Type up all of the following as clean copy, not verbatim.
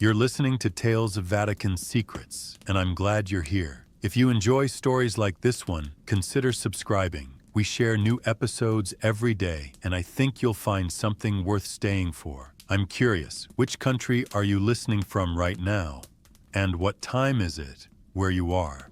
You're listening to Tales of Vatican Secrets, and I'm glad you're here. If you enjoy stories like this one, consider subscribing. We share new episodes every day, and I think you'll find something worth staying for. I'm curious, which country are you listening from right now? And what time is it where you are?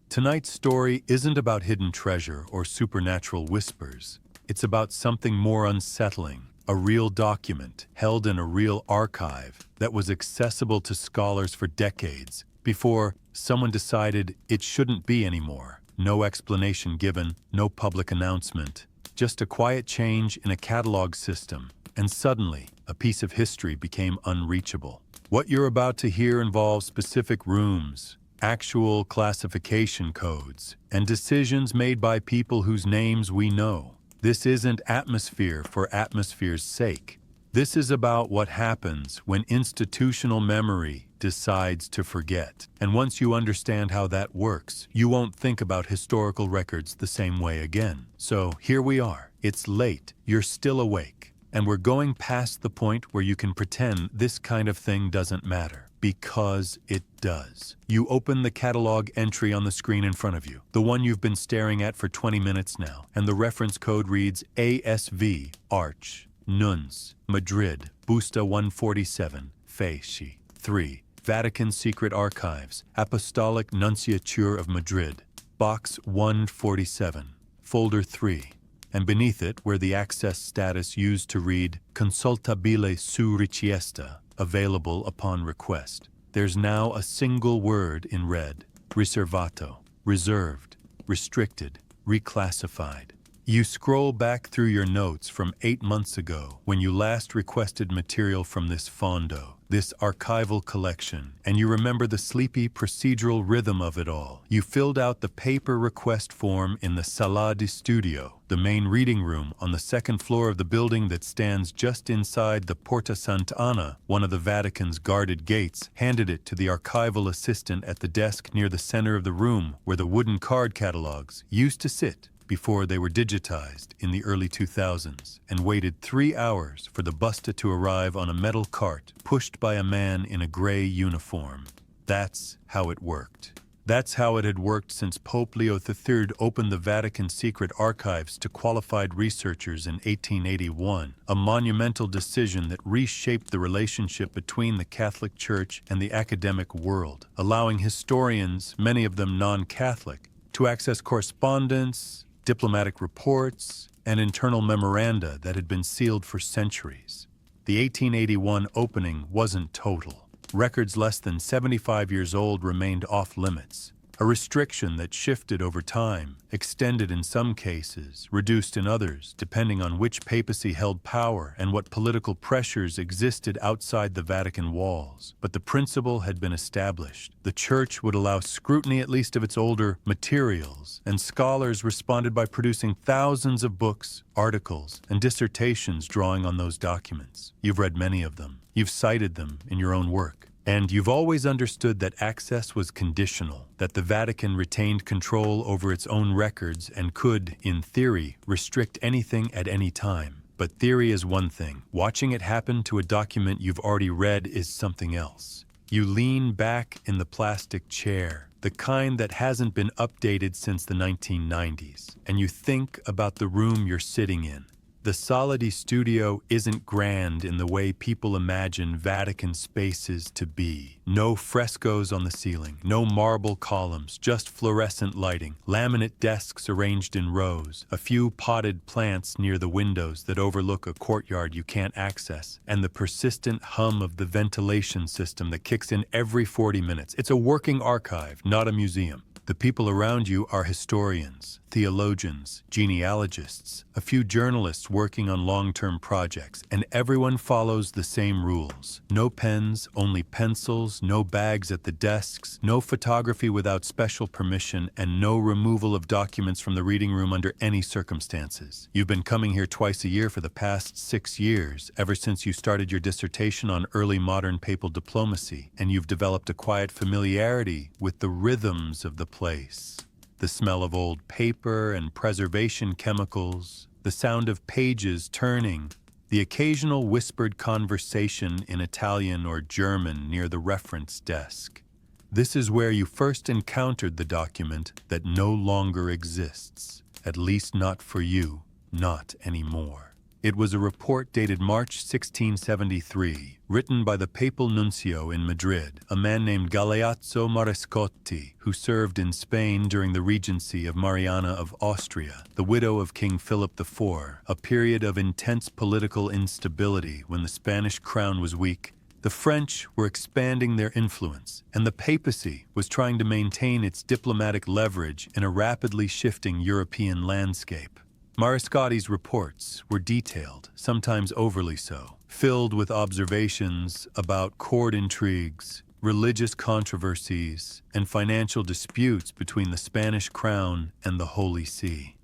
Tonight's story isn't about hidden treasure or supernatural whispers. It's about something more unsettling. A real document held in a real archive that was accessible to scholars for decades before someone decided it shouldn't be anymore. No explanation given, no public announcement, just a quiet change in a catalog system, and suddenly a piece of history became unreachable. What you're about to hear involves specific rooms, actual classification codes, and decisions made by people whose names we know. This isn't atmosphere for atmosphere's sake. This is about what happens when institutional memory decides to forget. And once you understand how that works, you won't think about historical records the same way again. So here we are. It's late. You're still awake. And we're going past the point where you can pretend this kind of thing doesn't matter. Because it does. You open the catalog entry on the screen in front of you, the one you've been staring at for 20 minutes now, and the reference code reads ASV, Arch, Nuns, Madrid, Busta 147, Feci, 3, Vatican Secret Archives, Apostolic Nunciature of Madrid, Box 147, Folder 3, and beneath it where the access status used to read Consultabile su richiesta, available upon request. There's now a single word in red: riservato, reserved, restricted, reclassified. You scroll back through your notes from 8 months ago when you last requested material from this fondo, this archival collection, and you remember the sleepy procedural rhythm of it all. You filled out the paper request form in the Sala di Studio, the main reading room on the second floor of the building that stands just inside the Porta Sant'Anna, one of the Vatican's guarded gates, handed it to the archival assistant at the desk near the center of the room where the wooden card catalogs used to sit before they were digitized in the early 2000s, and waited 3 hours for the busta to arrive on a metal cart pushed by a man in a gray uniform. That's how it worked. That's how it had worked since Pope Leo III opened the Vatican Secret Archives to qualified researchers in 1881, a monumental decision that reshaped the relationship between the Catholic Church and the academic world, allowing historians, many of them non-Catholic, to access correspondence, diplomatic reports, and internal memoranda that had been sealed for centuries. The 1881 opening wasn't total. Records less than 75 years old remained off-limits, a restriction that shifted over time, extended in some cases, reduced in others, depending on which papacy held power and what political pressures existed outside the Vatican walls. But the principle had been established. The Church would allow scrutiny at least of its older materials, and scholars responded by producing thousands of books, articles, and dissertations drawing on those documents. You've read many of them. You've cited them in your own work. And you've always understood that access was conditional, that the Vatican retained control over its own records and could, in theory, restrict anything at any time. But theory is one thing. Watching it happen to a document you've already read is something else. You lean back in the plastic chair, the kind that hasn't been updated since the 1990s, and you think about the room you're sitting in. The Sala di Studio isn't grand in the way people imagine Vatican spaces to be. No frescoes on the ceiling, no marble columns, just fluorescent lighting, laminate desks arranged in rows, a few potted plants near the windows that overlook a courtyard you can't access, and the persistent hum of the ventilation system that kicks in every 40 minutes. It's a working archive, not a museum. The people around you are historians, theologians, genealogists, a few journalists working on long-term projects, and everyone follows the same rules. No pens, only pencils, no bags at the desks, no photography without special permission, and no removal of documents from the reading room under any circumstances. You've been coming here twice a year for the past 6 years, ever since you started your dissertation on early modern papal diplomacy, and you've developed a quiet familiarity with the rhythms of the place. The smell of old paper and preservation chemicals, the sound of pages turning, the occasional whispered conversation in Italian or German near the reference desk. This is where you first encountered the document that no longer exists, at least not for you, not anymore. It was a report dated March 1673, written by the papal nuncio in Madrid, a man named Galeazzo Marescotti, who served in Spain during the regency of Mariana of Austria, the widow of King Philip IV, a period of intense political instability when the Spanish crown was weak. The French were expanding their influence, and the papacy was trying to maintain its diplomatic leverage in a rapidly shifting European landscape. Marescotti's reports were detailed, sometimes overly so, filled with observations about court intrigues, religious controversies, and financial disputes between the Spanish crown and the Holy See.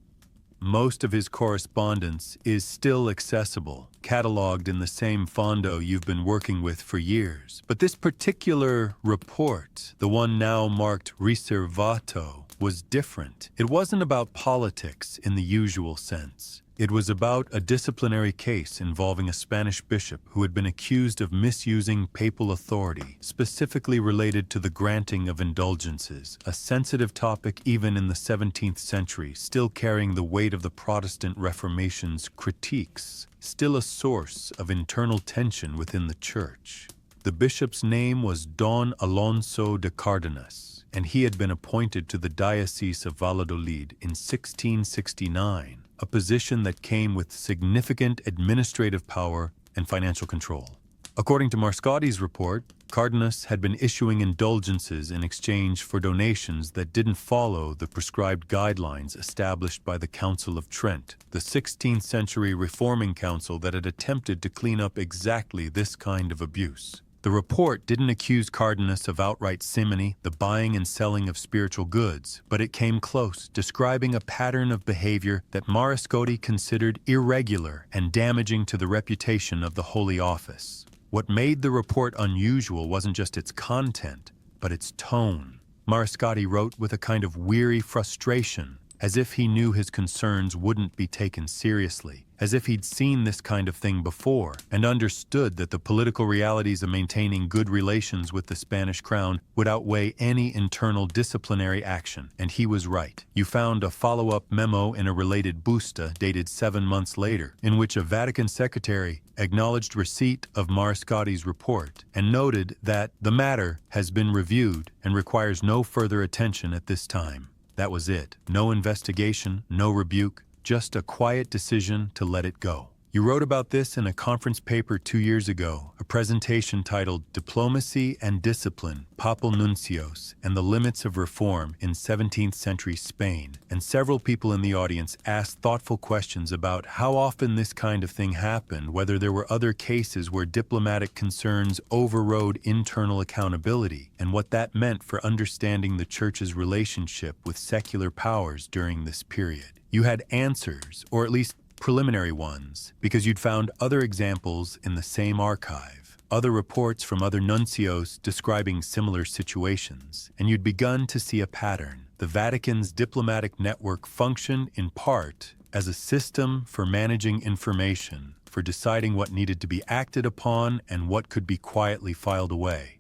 Most of his correspondence is still accessible, cataloged in the same fondo you've been working with for years. But this particular report, the one now marked riservato, was different. It wasn't about politics in the usual sense. It was about a disciplinary case involving a Spanish bishop who had been accused of misusing papal authority, specifically related to the granting of indulgences, a sensitive topic even in the 17th century, still carrying the weight of the Protestant Reformation's critiques, still a source of internal tension within the Church. The bishop's name was Don Alonso de Cardenas, and he had been appointed to the Diocese of Valladolid in 1669, a position that came with significant administrative power and financial control. According to Marescotti's report, Cardenas had been issuing indulgences in exchange for donations that didn't follow the prescribed guidelines established by the Council of Trent, the 16th century reforming council that had attempted to clean up exactly this kind of abuse. The report didn't accuse Cardenas of outright simony, the buying and selling of spiritual goods, but it came close, describing a pattern of behavior that Marescotti considered irregular and damaging to the reputation of the Holy Office. What made the report unusual wasn't just its content, but its tone. Marescotti wrote with a kind of weary frustration, as if he knew his concerns wouldn't be taken seriously, as if he'd seen this kind of thing before and understood that the political realities of maintaining good relations with the Spanish crown would outweigh any internal disciplinary action. And he was right. You found a follow-up memo in a related busta dated 7 months later, in which a Vatican secretary acknowledged receipt of Marescotti's report and noted that the matter has been reviewed and requires no further attention at this time. That was it. No investigation, no rebuke, just a quiet decision to let it go. You wrote about this in a conference paper 2 years ago, a presentation titled Diplomacy and Discipline, Papal Nuncios, and the Limits of Reform in 17th Century Spain, and several people in the audience asked thoughtful questions about how often this kind of thing happened, whether there were other cases where diplomatic concerns overrode internal accountability, and what that meant for understanding the Church's relationship with secular powers during this period. You had answers, or at least preliminary ones, because you'd found other examples in the same archive, other reports from other nuncios describing similar situations, and you'd begun to see a pattern. The Vatican's diplomatic network functioned in part as a system for managing information, for deciding what needed to be acted upon and what could be quietly filed away.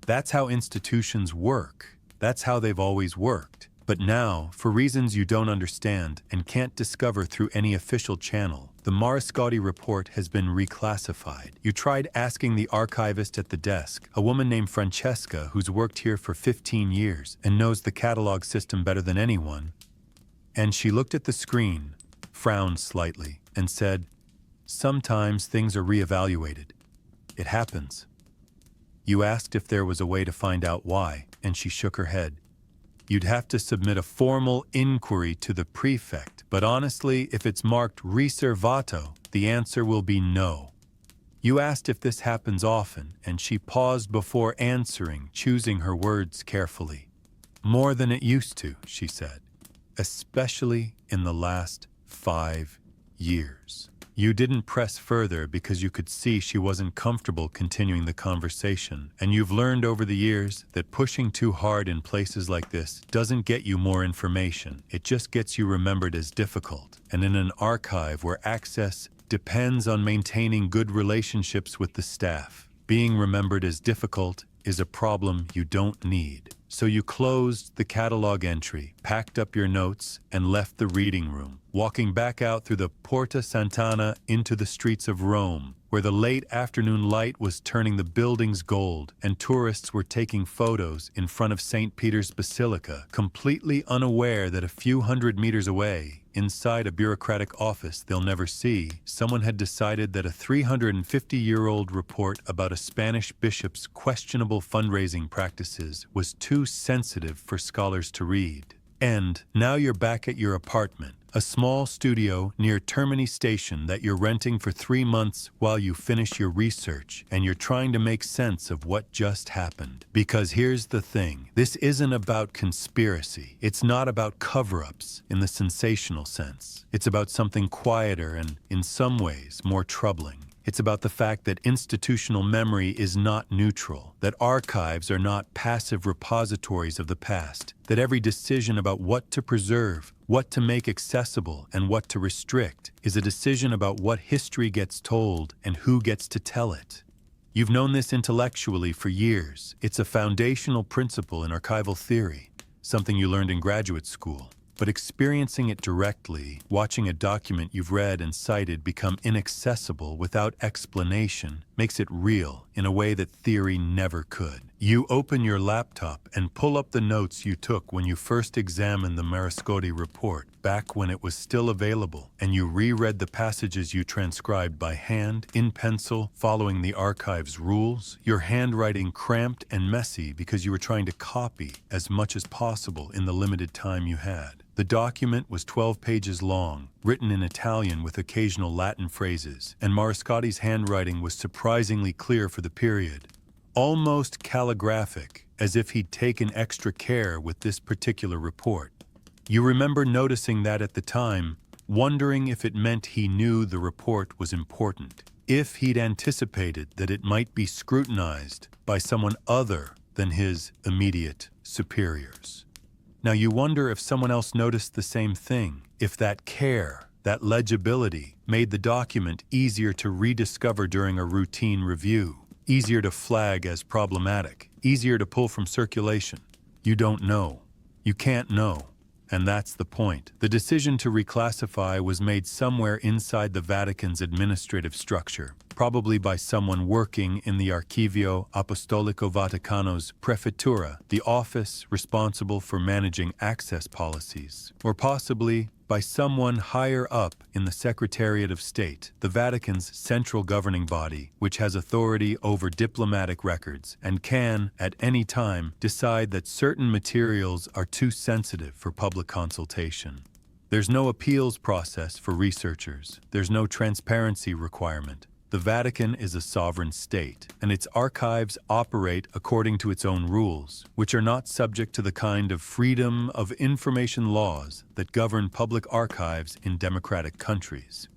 That's how institutions work. That's how they've always worked. But now, for reasons you don't understand and can't discover through any official channel, the Marescotti report has been reclassified. You tried asking the archivist at the desk, a woman named Francesca who's worked here for 15 years and knows the catalog system better than anyone, and she looked at the screen, frowned slightly, and said, "Sometimes things are reevaluated. It happens." You asked if there was a way to find out why, and she shook her head. You'd have to submit a formal inquiry to the prefect, but honestly, if it's marked riservato, the answer will be no. You asked if this happens often, and she paused before answering, choosing her words carefully. "More than it used to," she said, "especially in the last 5 years." You didn't press further because you could see she wasn't comfortable continuing the conversation, and you've learned over the years that pushing too hard in places like this doesn't get you more information. It just gets you remembered as difficult, and in an archive where access depends on maintaining good relationships with the staff. Being remembered as difficult is a problem you don't need. So you closed the catalog entry, packed up your notes, and left the reading room, walking back out through the Porta Sant'Anna into the streets of Rome, where the late afternoon light was turning the buildings gold and tourists were taking photos in front of St. Peter's Basilica, completely unaware that a few hundred meters away, inside a bureaucratic office they'll never see, someone had decided that a 350-year-old report about a Spanish bishop's questionable fundraising practices was too sensitive for scholars to read. And now you're back at your apartment, a small studio near Termini Station that you're renting for 3 months while you finish your research, and you're trying to make sense of what just happened. Because here's the thing, this isn't about conspiracy. It's not about cover-ups in the sensational sense. It's about something quieter and, in some ways, more troubling. It's about the fact that institutional memory is not neutral, that archives are not passive repositories of the past, that every decision about what to preserve, what to make accessible, and what to restrict is a decision about what history gets told and who gets to tell it. You've known this intellectually for years. It's a foundational principle in archival theory, something you learned in graduate school. But experiencing it directly, watching a document you've read and cited become inaccessible without explanation, makes it real in a way that theory never could. You open your laptop and pull up the notes you took when you first examined the Mariscotti report, back when it was still available, and you reread the passages you transcribed by hand, in pencil, following the archive's rules, your handwriting cramped and messy because you were trying to copy as much as possible in the limited time you had. The document was 12 pages long, written in Italian with occasional Latin phrases, and Mariscotti's handwriting was surprisingly clear for the period. Almost calligraphic, as if he'd taken extra care with this particular report. You remember noticing that at the time, wondering if it meant he knew the report was important, if he'd anticipated that it might be scrutinized by someone other than his immediate superiors. Now you wonder if someone else noticed the same thing, if that care, that legibility, made the document easier to rediscover during a routine review, easier to flag as problematic, easier to pull from circulation. You don't know. You can't know. And that's the point. The decision to reclassify was made somewhere inside the Vatican's administrative structure, probably by someone working in the Archivio Apostolico Vaticano's Prefettura, the office responsible for managing access policies, or possibly by someone higher up in the Secretariat of State, the Vatican's central governing body, which has authority over diplomatic records and can, at any time, decide that certain materials are too sensitive for public consultation. There's no appeals process for researchers. There's no transparency requirement. The Vatican is a sovereign state, and its archives operate according to its own rules, which are not subject to the kind of freedom of information laws that govern public archives in democratic countries.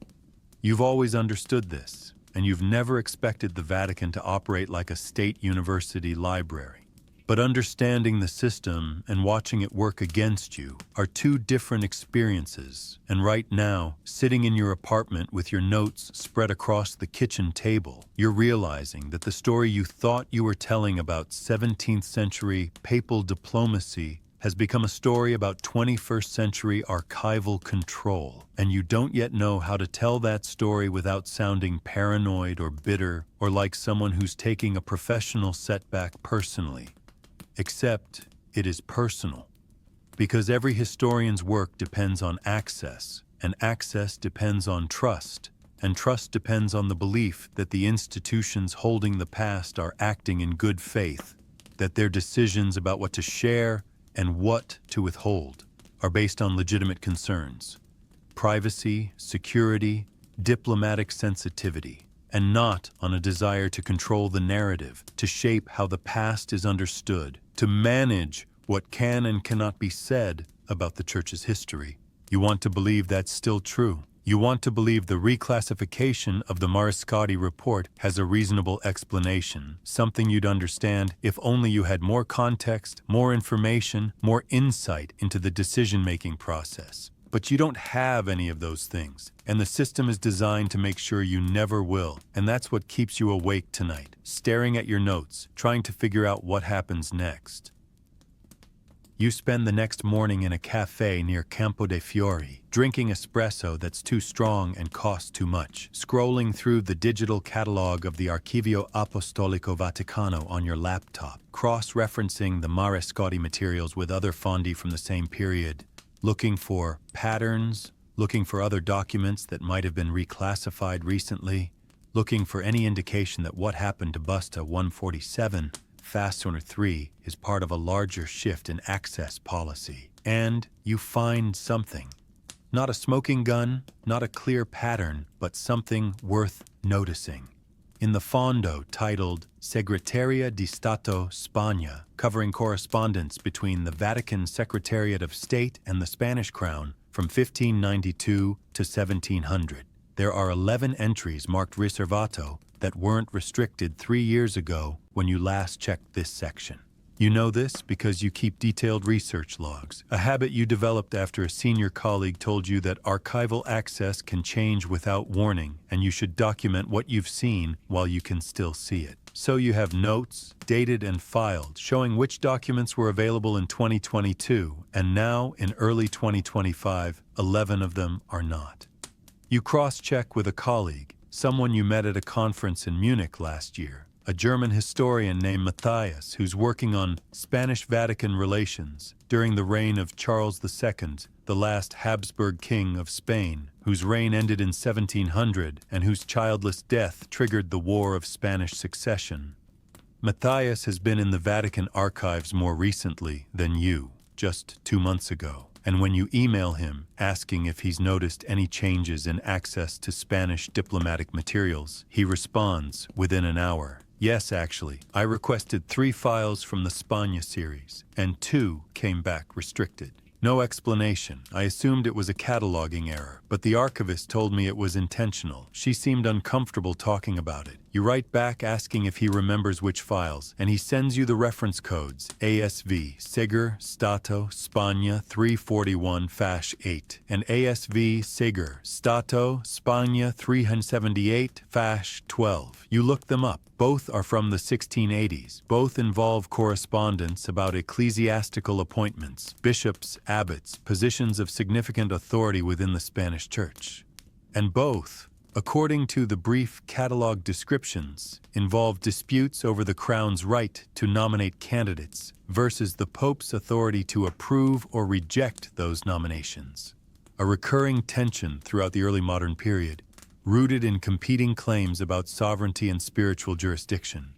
You've always understood this, and you've never expected the Vatican to operate like a state university library. But understanding the system and watching it work against you are two different experiences. And right now, sitting in your apartment with your notes spread across the kitchen table, you're realizing that the story you thought you were telling about 17th century papal diplomacy has become a story about 21st century archival control. And you don't yet know how to tell that story without sounding paranoid or bitter or like someone who's taking a professional setback personally. Except it is personal, because every historian's work depends on access, and access depends on trust, and trust depends on the belief that the institutions holding the past are acting in good faith, that their decisions about what to share and what to withhold are based on legitimate concerns, privacy, security, diplomatic sensitivity, and not on a desire to control the narrative, to shape how the past is understood, to manage what can and cannot be said about the Church's history. You want to believe that's still true. You want to believe the reclassification of the Mariscotti report has a reasonable explanation, something you'd understand if only you had more context, more information, more insight into the decision-making process. But you don't have any of those things, and the system is designed to make sure you never will, and that's what keeps you awake tonight, staring at your notes, trying to figure out what happens next. You spend the next morning in a cafe near Campo dei Fiori, drinking espresso that's too strong and costs too much, scrolling through the digital catalog of the Archivio Apostolico Vaticano on your laptop, cross-referencing the Marescotti materials with other fondi from the same period, looking for patterns, looking for other documents that might have been reclassified recently, looking for any indication that what happened to Busta 147, Fastener 3, is part of a larger shift in access policy. And you find something. Not a smoking gun, not a clear pattern, but something worth noticing. In the fondo titled Segreteria di Stato Spagna, covering correspondence between the Vatican Secretariat of State and the Spanish Crown from 1592 to 1700, there are 11 entries marked riservato that weren't restricted 3 years ago when you last checked this section. You know this because you keep detailed research logs, a habit you developed after a senior colleague told you that archival access can change without warning and you should document what you've seen while you can still see it. So you have notes, dated and filed, showing which documents were available in 2022, and now in early 2025, 11 of them are not. You cross-check with a colleague, someone you met at a conference in Munich last year, a German historian named Matthias who's working on Spanish-Vatican relations during the reign of Charles II, the last Habsburg king of Spain, whose reign ended in 1700 and whose childless death triggered the War of Spanish Succession. Matthias has been in the Vatican archives more recently than you, just 2 months ago. And when you email him asking if he's noticed any changes in access to Spanish diplomatic materials, he responds within an hour. Yes, actually, I requested 3 files from the Spagna series, and 2 came back restricted. No explanation. I assumed it was a cataloging error, but the archivist told me it was intentional. She seemed uncomfortable talking about it. You write back asking if he remembers which files, and he sends you the reference codes, ASV, Seger, Stato, Spagna 341-8, and ASV, Seger, Stato, Spagna 378-12. You look them up. Both are from the 1680s. Both involve correspondence about ecclesiastical appointments, bishops, abbots, positions of significant authority within the Spanish Church. And both, according to the brief catalog descriptions, involve disputes over the Crown's right to nominate candidates versus the Pope's authority to approve or reject those nominations. A recurring tension throughout the early modern period, rooted in competing claims about sovereignty and spiritual jurisdiction.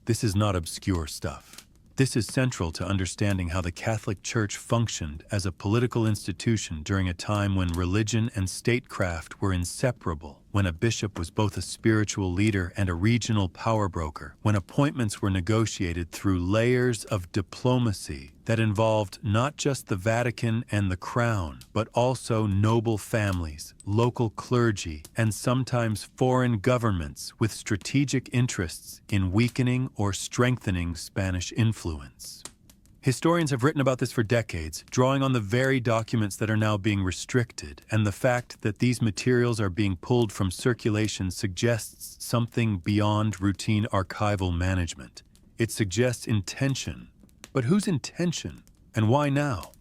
This is not obscure stuff. This is central to understanding how the Catholic Church functioned as a political institution during a time when religion and statecraft were inseparable, when a bishop was both a spiritual leader and a regional power broker, when appointments were negotiated through layers of diplomacy that involved not just the Vatican and the Crown, but also noble families, local clergy, and sometimes foreign governments with strategic interests in weakening or strengthening Spanish influence. Historians have written about this for decades, drawing on the very documents that are now being restricted, and the fact that these materials are being pulled from circulation suggests something beyond routine archival management. It suggests intention. But whose intention, and why now?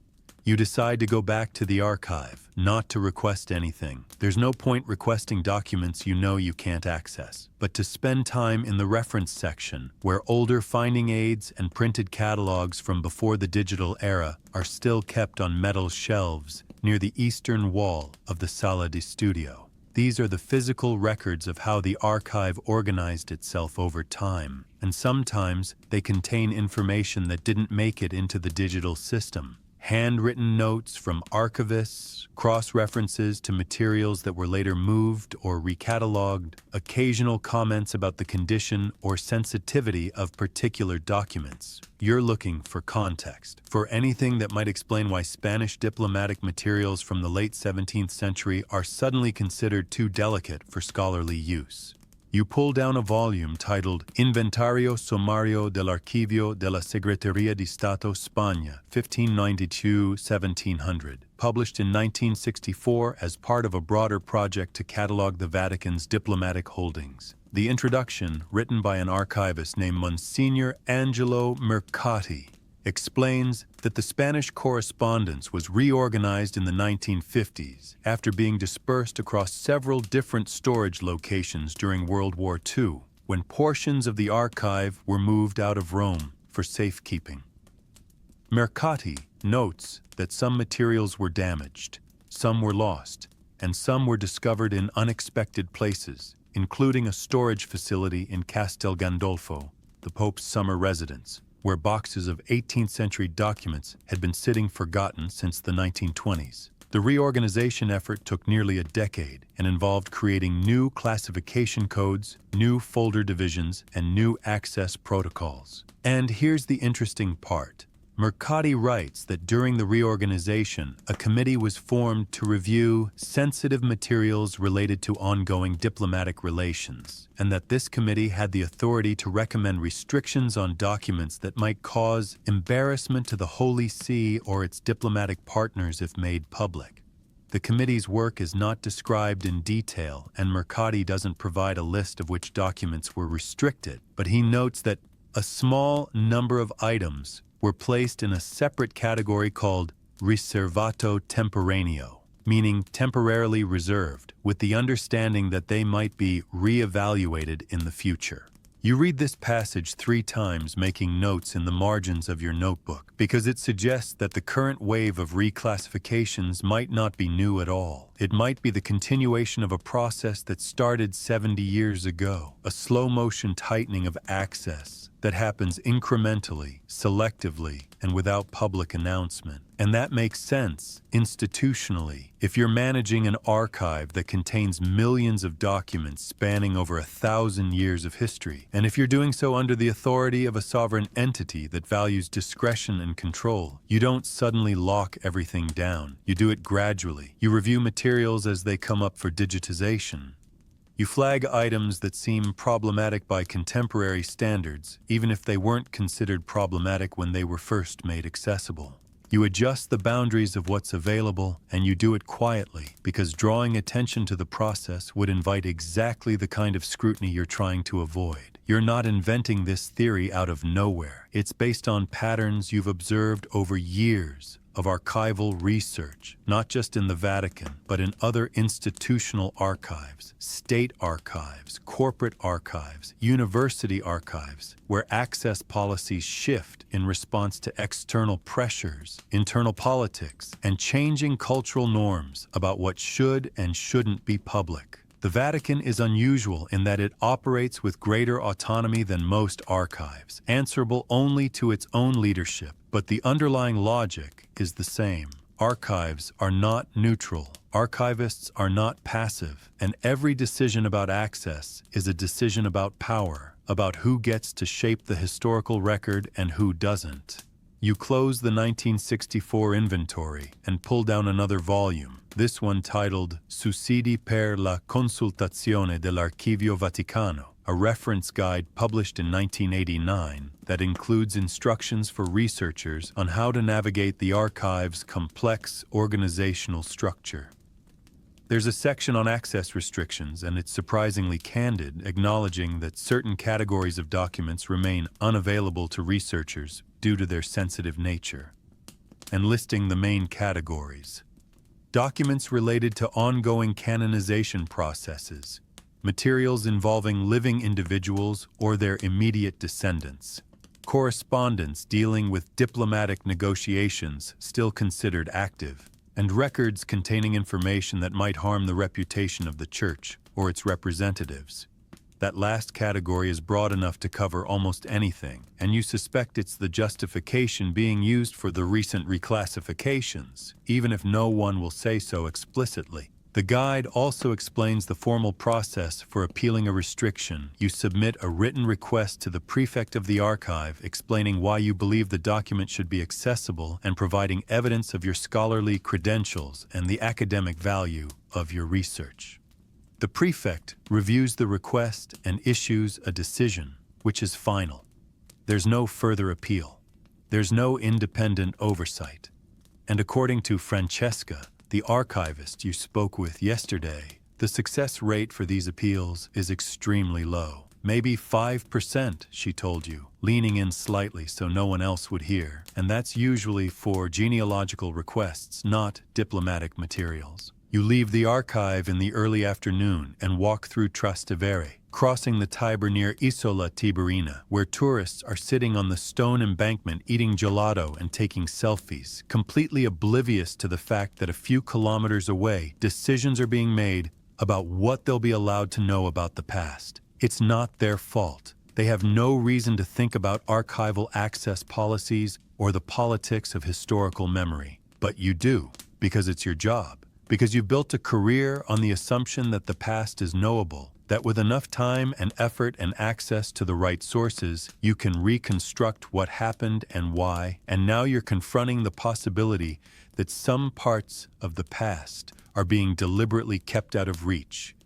You decide to go back to the archive, not to request anything. There's no point requesting documents you know you can't access, but to spend time in the reference section, where older finding aids and printed catalogs from before the digital era are still kept on metal shelves near the eastern wall of the Sala di Studio. These are the physical records of how the archive organized itself over time, and sometimes they contain information that didn't make it into the digital system. Handwritten notes from archivists, cross-references to materials that were later moved or recatalogued, occasional comments about the condition or sensitivity of particular documents. You're looking for context, for anything that might explain why Spanish diplomatic materials from the late 17th century are suddenly considered too delicate for scholarly use. You pull down a volume titled Inventario Sommario dell'Archivio della Segreteria di Stato Spagna, 1592-1700, published in 1964 as part of a broader project to catalog the Vatican's diplomatic holdings. The introduction, written by an archivist named Monsignor Angelo Mercati, explains that the Spanish correspondence was reorganized in the 1950s after being dispersed across several different storage locations during World War II, when portions of the archive were moved out of Rome for safekeeping. Mercati notes that some materials were damaged, some were lost, and some were discovered in unexpected places, including a storage facility in Castel Gandolfo, the Pope's summer residence, where boxes of 18th century documents had been sitting forgotten since the 1920s. The reorganization effort took nearly a decade and involved creating new classification codes, new folder divisions, and new access protocols. And here's the interesting part. Mercati writes that during the reorganization, a committee was formed to review sensitive materials related to ongoing diplomatic relations, and that this committee had the authority to recommend restrictions on documents that might cause embarrassment to the Holy See or its diplomatic partners if made public. The committee's work is not described in detail, and Mercati doesn't provide a list of which documents were restricted, but he notes that a small number of items were placed in a separate category called riservato temporaneo, meaning temporarily reserved, with the understanding that they might be re-evaluated in the future. You read this passage 3 times, making notes in the margins of your notebook, because it suggests that the current wave of reclassifications might not be new at all. It might be the continuation of a process that started 70 years ago, a slow-motion tightening of access that happens incrementally, selectively, and without public announcement. And that makes sense institutionally. If you're managing an archive that contains millions of documents spanning over 1,000 years of history, and if you're doing so under the authority of a sovereign entity that values discretion and control, you don't suddenly lock everything down. You do it gradually. You review materials as they come up for digitization. You flag items that seem problematic by contemporary standards, even if they weren't considered problematic when they were first made accessible. You adjust the boundaries of what's available, and you do it quietly, because drawing attention to the process would invite exactly the kind of scrutiny you're trying to avoid. You're not inventing this theory out of nowhere. It's based on patterns you've observed over years of archival research, not just in the Vatican, but in other institutional archives, state archives, corporate archives, university archives, where access policies shift in response to external pressures, internal politics, and changing cultural norms about what should and shouldn't be public. The Vatican is unusual in that it operates with greater autonomy than most archives, answerable only to its own leadership, but the underlying logic is the same. Archives are not neutral. Archivists are not passive, and every decision about access is a decision about power, about who gets to shape the historical record and who doesn't. You close the 1964 inventory and pull down another volume, this one titled Sussidi per la consultazione dell'Archivio Vaticano, a reference guide published in 1989 that includes instructions for researchers on how to navigate the archive's complex organizational structure. There's a section on access restrictions, and it's surprisingly candid, acknowledging that certain categories of documents remain unavailable to researchers due to their sensitive nature, and listing the main categories. Documents related to ongoing canonization processes, materials involving living individuals or their immediate descendants, correspondence dealing with diplomatic negotiations still considered active, and records containing information that might harm the reputation of the Church or its representatives. That last category is broad enough to cover almost anything, and you suspect it's the justification being used for the recent reclassifications, even if no one will say so explicitly. The guide also explains the formal process for appealing a restriction. You submit a written request to the prefect of the archive explaining why you believe the document should be accessible and providing evidence of your scholarly credentials and the academic value of your research. The prefect reviews the request and issues a decision, which is final. There's no further appeal. There's no independent oversight. And according to Francesca, the archivist you spoke with yesterday, the success rate for these appeals is extremely low. Maybe 5%, she told you, leaning in slightly so no one else would hear. And that's usually for genealogical requests, not diplomatic materials. You leave the archive in the early afternoon and walk through Trastevere, crossing the Tiber near Isola Tiberina, where tourists are sitting on the stone embankment eating gelato and taking selfies, completely oblivious to the fact that a few kilometers away, decisions are being made about what they'll be allowed to know about the past. It's not their fault. They have no reason to think about archival access policies or the politics of historical memory. But you do, because it's your job. Because you've built a career on the assumption that the past is knowable, that with enough time and effort and access to the right sources, you can reconstruct what happened and why, and now you're confronting the possibility that some parts of the past are being deliberately kept out of reach,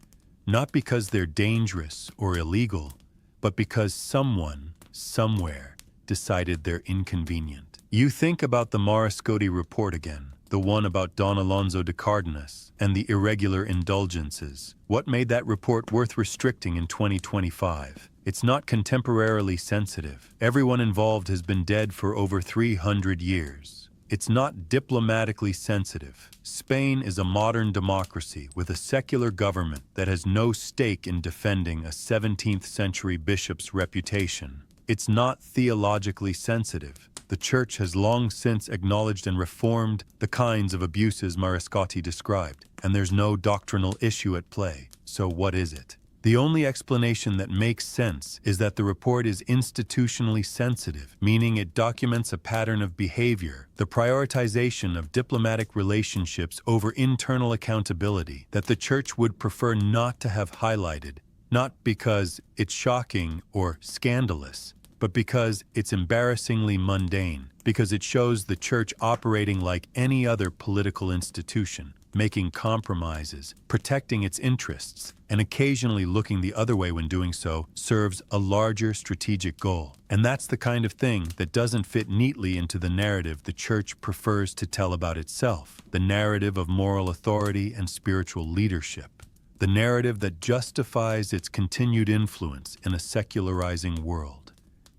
not because they're dangerous or illegal, but because someone, somewhere, decided they're inconvenient. You think about the Mariscotti report again, the one about Don Alonso de Cardenas and the irregular indulgences. What made that report worth restricting in 2025? It's not contemporarily sensitive. Everyone involved has been dead for over 300 years. It's not diplomatically sensitive. Spain is a modern democracy with a secular government that has no stake in defending a 17th century bishop's reputation. It's not theologically sensitive. The Church has long since acknowledged and reformed the kinds of abuses Mariscotti described, and there's no doctrinal issue at play. So what is it? The only explanation that makes sense is that the report is institutionally sensitive, meaning it documents a pattern of behavior, the prioritization of diplomatic relationships over internal accountability that the Church would prefer not to have highlighted, not because it's shocking or scandalous, but because it's embarrassingly mundane, because it shows the Church operating like any other political institution, making compromises, protecting its interests, and occasionally looking the other way when doing so serves a larger strategic goal. And that's the kind of thing that doesn't fit neatly into the narrative the Church prefers to tell about itself, the narrative of moral authority and spiritual leadership, the narrative that justifies its continued influence in a secularizing world.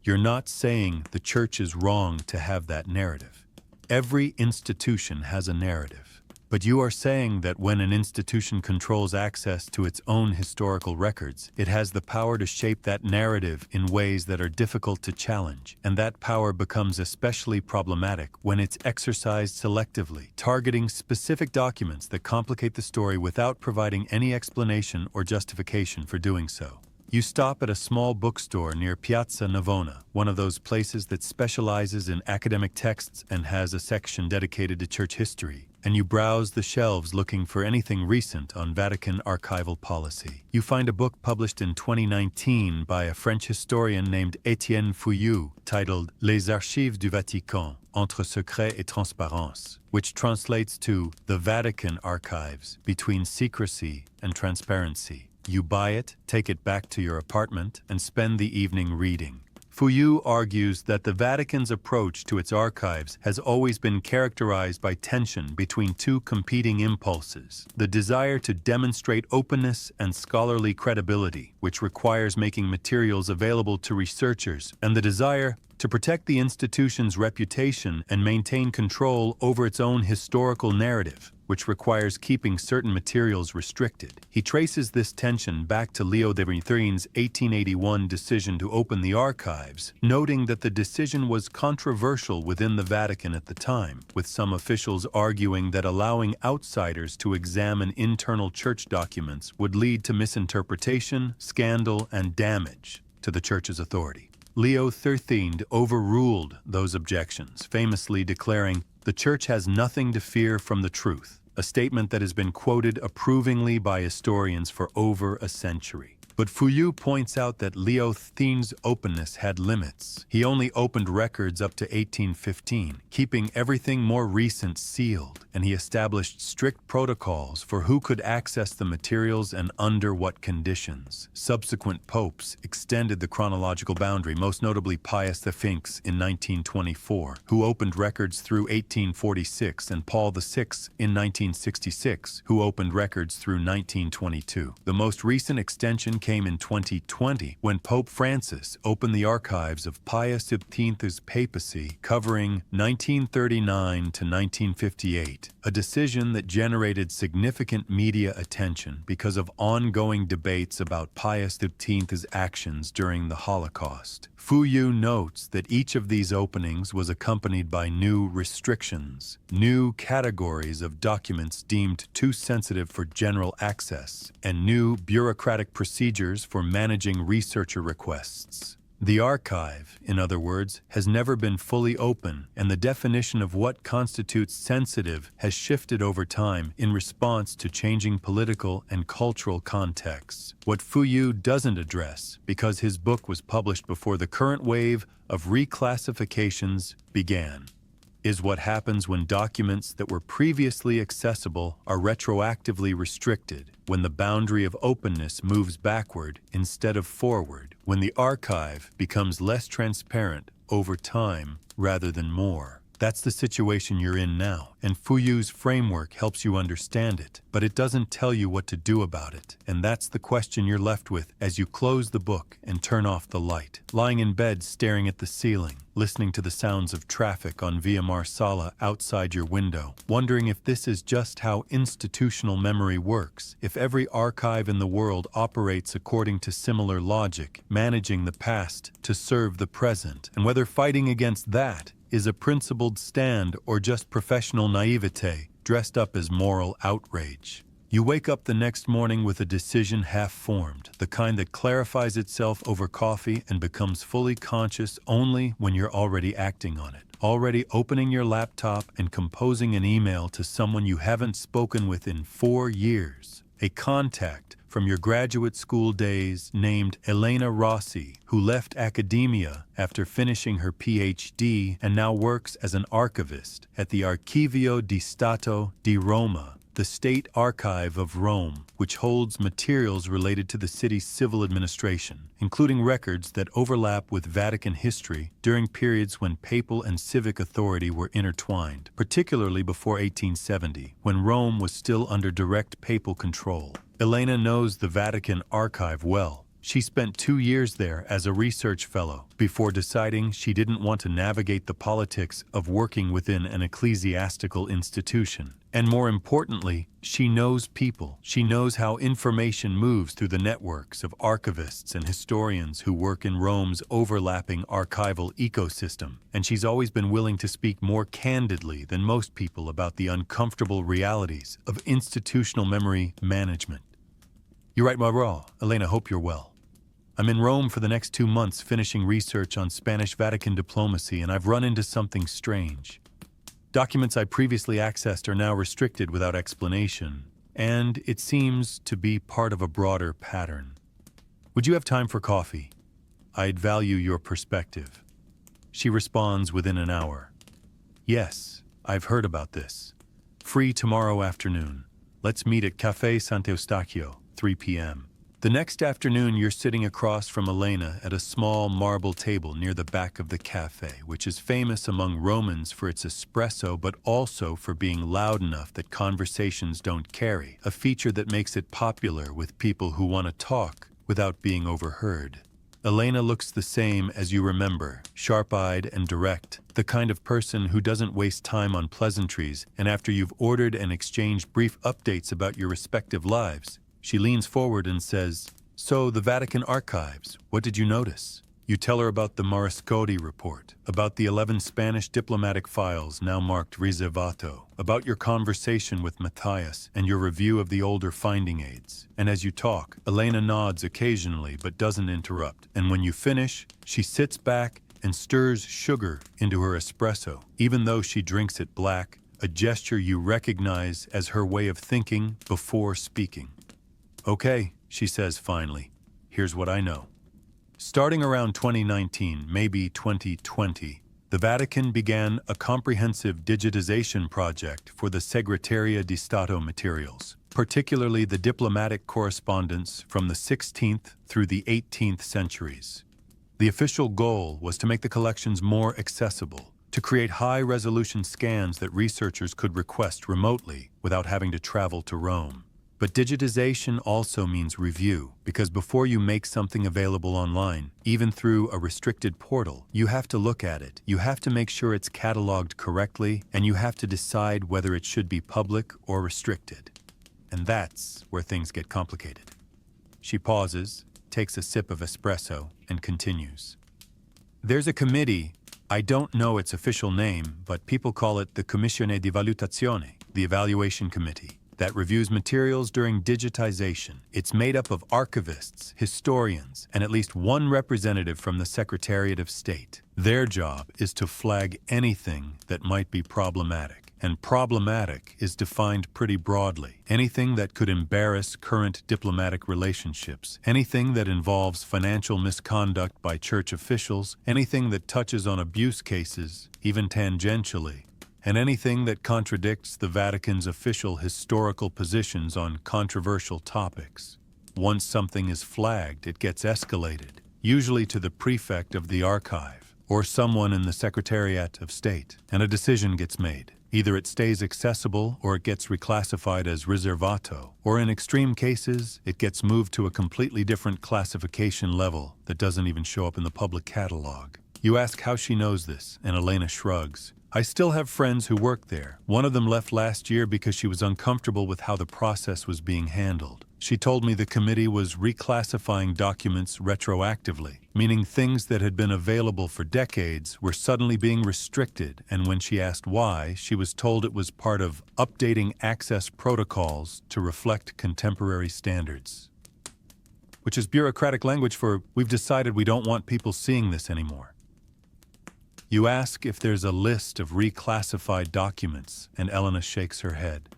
You're not saying the Church is wrong to have that narrative. Every institution has a narrative. But you are saying that when an institution controls access to its own historical records, it has the power to shape that narrative in ways that are difficult to challenge, and that power becomes especially problematic when it's exercised selectively, targeting specific documents that complicate the story without providing any explanation or justification for doing so. You stop at a small bookstore near Piazza Navona, one of those places that specializes in academic texts and has a section dedicated to church history, and you browse the shelves looking for anything recent on Vatican archival policy. You find a book published in 2019 by a French historian named Étienne Fouillou titled Les Archives du Vatican, entre secret et transparence, which translates to The Vatican Archives, Between Secrecy and Transparency. You buy it, take it back to your apartment, and spend the evening reading. Fouillou argues that the Vatican's approach to its archives has always been characterized by tension between two competing impulses: the desire to demonstrate openness and scholarly credibility, which requires making materials available to researchers, and the desire to protect the institution's reputation and maintain control over its own historical narrative, which requires keeping certain materials restricted. He traces this tension back to Leo XIII's 1881 decision to open the archives, noting that the decision was controversial within the Vatican at the time, with some officials arguing that allowing outsiders to examine internal church documents would lead to misinterpretation, scandal, and damage to the Church's authority. Leo XIII overruled those objections, famously declaring, "The Church has nothing to fear from the truth," a statement that has been quoted approvingly by historians for over a century. But Fouillou points out that Leo XIII's openness had limits. He only opened records up to 1815, keeping everything more recent sealed, and he established strict protocols for who could access the materials and under what conditions. Subsequent popes extended the chronological boundary, most notably Pius V in 1924, who opened records through 1846, and Paul VI in 1966, who opened records through 1922. The most recent extension came in 2020, when Pope Francis opened the archives of Pius XV's papacy, covering 1939 to 1958, a decision that generated significant media attention because of ongoing debates about Pius XV's actions during the Holocaust. Fuyu notes that each of these openings was accompanied by new restrictions, new categories of documents deemed too sensitive for general access, and new bureaucratic procedures for managing researcher requests. The archive, in other words, has never been fully open, and the definition of what constitutes sensitive has shifted over time in response to changing political and cultural contexts. What Fuyu doesn't address, because his book was published before the current wave of reclassifications began, is what happens when documents that were previously accessible are retroactively restricted, when the boundary of openness moves backward instead of forward, when the archive becomes less transparent over time rather than more. That's the situation you're in now, and Fuyu's framework helps you understand it, but it doesn't tell you what to do about it, and that's the question you're left with as you close the book and turn off the light. Lying in bed staring at the ceiling, listening to the sounds of traffic on Via Marsala outside your window, wondering if this is just how institutional memory works, if every archive in the world operates according to similar logic, managing the past to serve the present, and whether fighting against that is a principled stand or just professional naivete dressed up as moral outrage. You wake up the next morning with a decision half-formed, the kind that clarifies itself over coffee and becomes fully conscious only when you're already acting on it, already opening your laptop and composing an email to someone you haven't spoken with in 4 years, a contact from your graduate school days named Elena Rossi, who left academia after finishing her PhD and now works as an archivist at the Archivio di Stato di Roma, the State Archive of Rome, which holds materials related to the city's civil administration, including records that overlap with Vatican history during periods when papal and civic authority were intertwined, particularly before 1870, when Rome was still under direct papal control. Elena knows the Vatican archive well. She spent 2 years there as a research fellow before deciding she didn't want to navigate the politics of working within an ecclesiastical institution. And more importantly, she knows people. She knows how information moves through the networks of archivists and historians who work in Rome's overlapping archival ecosystem. And she's always been willing to speak more candidly than most people about the uncomfortable realities of institutional memory management. You're right, Mauro. Elena, hope you're well. I'm in Rome for the next 2 months finishing research on Spanish Vatican diplomacy, and I've run into something strange. Documents I previously accessed are now restricted without explanation, and it seems to be part of a broader pattern. Would you have time for coffee? I'd value your perspective. She responds within an hour. Yes, I've heard about this. Free tomorrow afternoon. Let's meet at Café Sant'Eustachio, 3 p.m. The next afternoon, you're sitting across from Elena at a small marble table near the back of the cafe, which is famous among Romans for its espresso, but also for being loud enough that conversations don't carry, a feature that makes it popular with people who want to talk without being overheard. Elena looks the same as you remember, sharp-eyed and direct, the kind of person who doesn't waste time on pleasantries, and after you've ordered and exchanged brief updates about your respective lives, she leans forward and says, "So, the Vatican archives, what did you notice?" You tell her about the Mariscotti report, about the 11 Spanish diplomatic files now marked riservato, about your conversation with Matthias and your review of the older finding aids. And as you talk, Elena nods occasionally but doesn't interrupt. And when you finish, she sits back and stirs sugar into her espresso, even though she drinks it black, a gesture you recognize as her way of thinking before speaking. "Okay," she says finally, "here's what I know. Starting around 2019, maybe 2020, the Vatican began a comprehensive digitization project for the Segreteria di Stato materials, particularly the diplomatic correspondence from the 16th through the 18th centuries. The official goal was to make the collections more accessible, to create high-resolution scans that researchers could request remotely without having to travel to Rome. But digitization also means review, because before you make something available online, even through a restricted portal, you have to look at it, you have to make sure it's cataloged correctly, and you have to decide whether it should be public or restricted. And that's where things get complicated. She pauses, takes a sip of espresso, and continues. There's a committee, I don't know its official name, but people call it the Commissione di Valutazione, the Evaluation Committee, that reviews materials during digitization. It's made up of archivists, historians, and at least one representative from the Secretariat of State. Their job is to flag anything that might be problematic. And problematic is defined pretty broadly. Anything that could embarrass current diplomatic relationships, anything that involves financial misconduct by church officials, anything that touches on abuse cases, even tangentially, and anything that contradicts the Vatican's official historical positions on controversial topics. Once something is flagged, it gets escalated, usually to the prefect of the archive or someone in the Secretariat of State, and a decision gets made. Either it stays accessible or it gets reclassified as riservato, or in extreme cases, it gets moved to a completely different classification level that doesn't even show up in the public catalog. You ask how she knows this, and Elena shrugs. I still have friends who work there. One of them left last year because she was uncomfortable with how the process was being handled. She told me the committee was reclassifying documents retroactively, meaning things that had been available for decades were suddenly being restricted, and when she asked why, she was told it was part of updating access protocols to reflect contemporary standards. Which is bureaucratic language for, we've decided we don't want people seeing this anymore. You ask if there's a list of reclassified documents, and Elena shakes her head.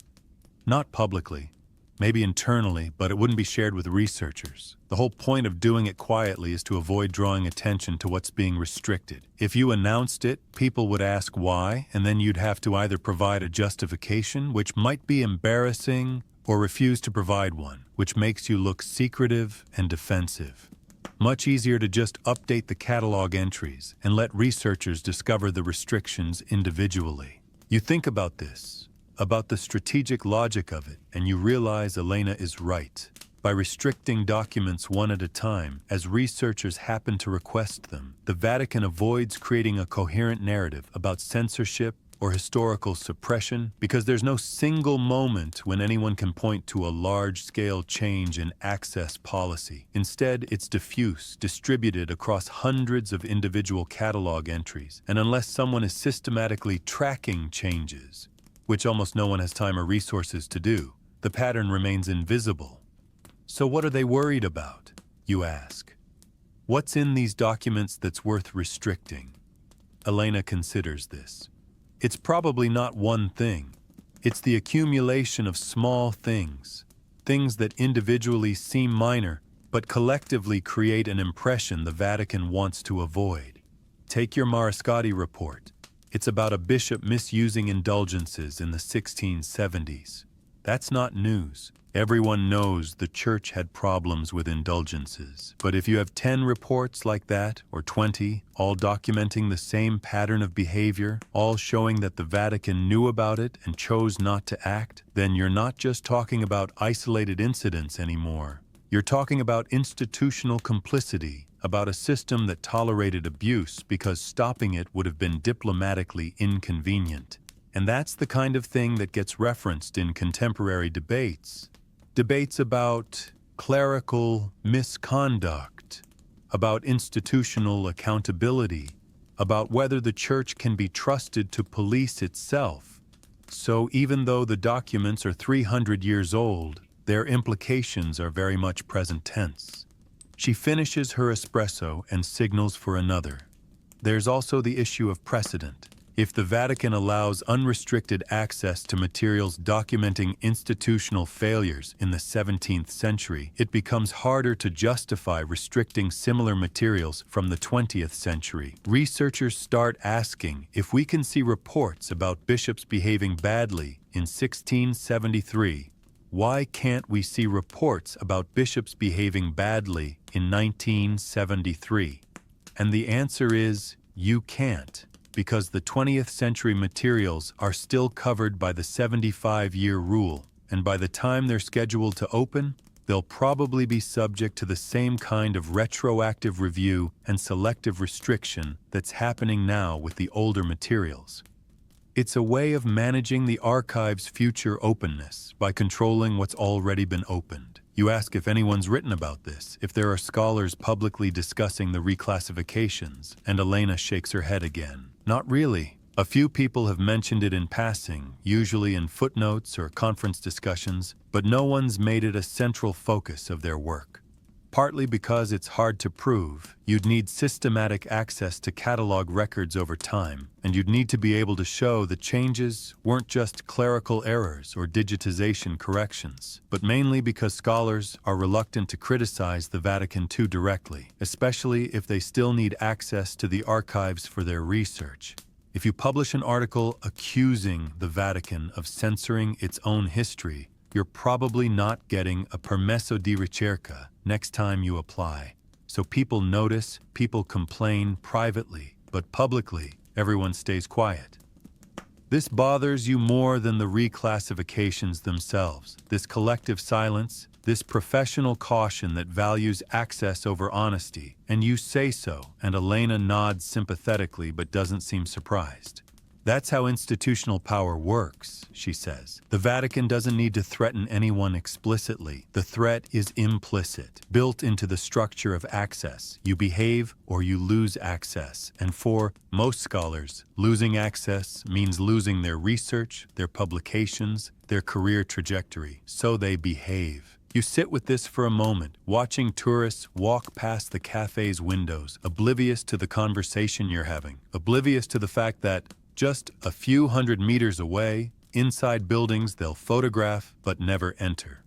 Not publicly, maybe internally, but it wouldn't be shared with researchers. The whole point of doing it quietly is to avoid drawing attention to what's being restricted. If you announced it, people would ask why, and then you'd have to either provide a justification, which might be embarrassing, or refuse to provide one, which makes you look secretive and defensive. Much easier to just update the catalog entries and let researchers discover the restrictions individually. You think about this, about the strategic logic of it, and you realize Elena is right. By restricting documents one at a time, as researchers happen to request them, the Vatican avoids creating a coherent narrative about censorship or historical suppression, because there's no single moment when anyone can point to a large-scale change in access policy. Instead, it's diffuse, distributed across hundreds of individual catalog entries, and unless someone is systematically tracking changes, which almost no one has time or resources to do, the pattern remains invisible. So what are they worried about, you ask? What's in these documents that's worth restricting? Elena considers this. It's probably not one thing. It's the accumulation of small things, things that individually seem minor, but collectively create an impression the Vatican wants to avoid. Take your Mariscotti report. It's about a bishop misusing indulgences in the 1670s. That's not news. Everyone knows the church had problems with indulgences. But if you have 10 reports like that, or 20, all documenting the same pattern of behavior, all showing that the Vatican knew about it and chose not to act, then you're not just talking about isolated incidents anymore. You're talking about institutional complicity, about a system that tolerated abuse because stopping it would have been diplomatically inconvenient. And that's the kind of thing that gets referenced in contemporary debates. Debates about clerical misconduct, about institutional accountability, about whether the church can be trusted to police itself. So even though the documents are 300 years old, their implications are very much present tense. She finishes her espresso and signals for another. There's also the issue of precedent. If the Vatican allows unrestricted access to materials documenting institutional failures in the 17th century, it becomes harder to justify restricting similar materials from the 20th century. Researchers start asking if we can see reports about bishops behaving badly in 1673. Why can't we see reports about bishops behaving badly in 1973? And the answer is, you can't, because the 20th century materials are still covered by the 75-year rule, and by the time they're scheduled to open, they'll probably be subject to the same kind of retroactive review and selective restriction that's happening now with the older materials. It's a way of managing the archive's future openness by controlling what's already been opened. You ask if anyone's written about this, if there are scholars publicly discussing the reclassifications, and Elena shakes her head again. Not really. A few people have mentioned it in passing, usually in footnotes or conference discussions, but no one's made it a central focus of their work. Partly because it's hard to prove, you'd need systematic access to catalog records over time, and you'd need to be able to show the changes weren't just clerical errors or digitization corrections, but mainly because scholars are reluctant to criticize the Vatican too directly, especially if they still need access to the archives for their research. If you publish an article accusing the Vatican of censoring its own history, you're probably not getting a permesso di ricerca next time you apply. So people notice, people complain privately, but publicly, everyone stays quiet. This bothers you more than the reclassifications themselves, this collective silence, this professional caution that values access over honesty, and you say so, and Elena nods sympathetically but doesn't seem surprised. That's how institutional power works, she says. The Vatican doesn't need to threaten anyone explicitly. The threat is implicit, built into the structure of access. You behave or you lose access. And for most scholars, losing access means losing their research, their publications, their career trajectory. So they behave. You sit with this for a moment, watching tourists walk past the cafe's windows, oblivious to the conversation you're having, oblivious to the fact that just a few hundred meters away, inside buildings they'll photograph but never enter.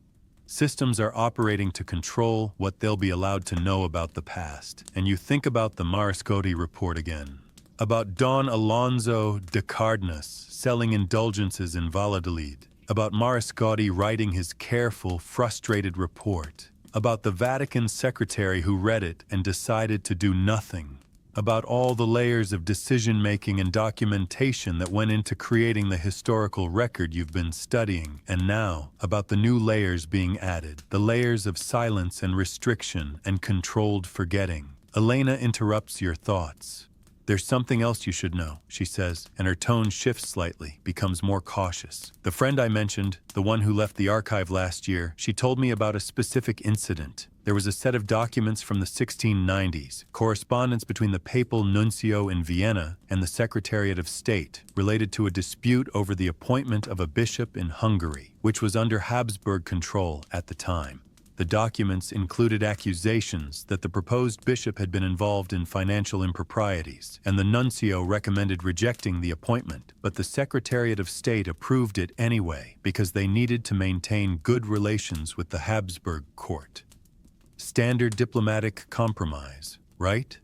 Systems are operating to control what they'll be allowed to know about the past. And you think about the Mariscotti report again, about Don Alonso de Cardenas selling indulgences in Valladolid, about Mariscotti writing his careful, frustrated report, about the Vatican secretary who read it and decided to do nothing, about all the layers of decision-making and documentation that went into creating the historical record you've been studying, and now about the new layers being added, the layers of silence and restriction and controlled forgetting. Elena interrupts your thoughts. There's something else you should know, she says, and her tone shifts slightly, becomes more cautious. The friend I mentioned, the one who left the archive last year, she told me about a specific incident. There was a set of documents from the 1690s, correspondence between the papal nuncio in Vienna and the Secretariat of State, related to a dispute over the appointment of a bishop in Hungary, which was under Habsburg control at the time. The documents included accusations that the proposed bishop had been involved in financial improprieties, and the nuncio recommended rejecting the appointment, but the Secretariat of State approved it anyway because they needed to maintain good relations with the Habsburg court. Standard diplomatic compromise, right?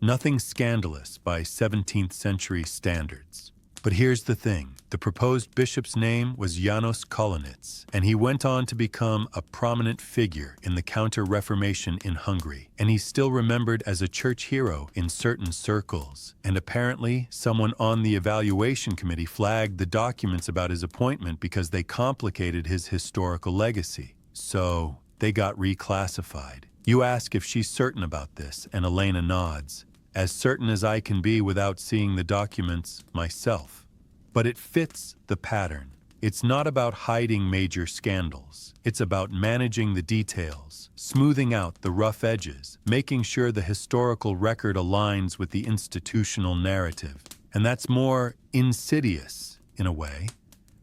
Nothing scandalous by 17th century standards. But here's the thing. The proposed bishop's name was Janos Kolonitz, and he went on to become a prominent figure in the Counter-Reformation in Hungary, and he's still remembered as a church hero in certain circles. And apparently, someone on the evaluation committee flagged the documents about his appointment because they complicated his historical legacy. So they got reclassified. You ask if she's certain about this, and Elena nods. As certain as I can be without seeing the documents myself. But it fits the pattern. It's not about hiding major scandals. It's about managing the details, smoothing out the rough edges, making sure the historical record aligns with the institutional narrative. And that's more insidious, in a way,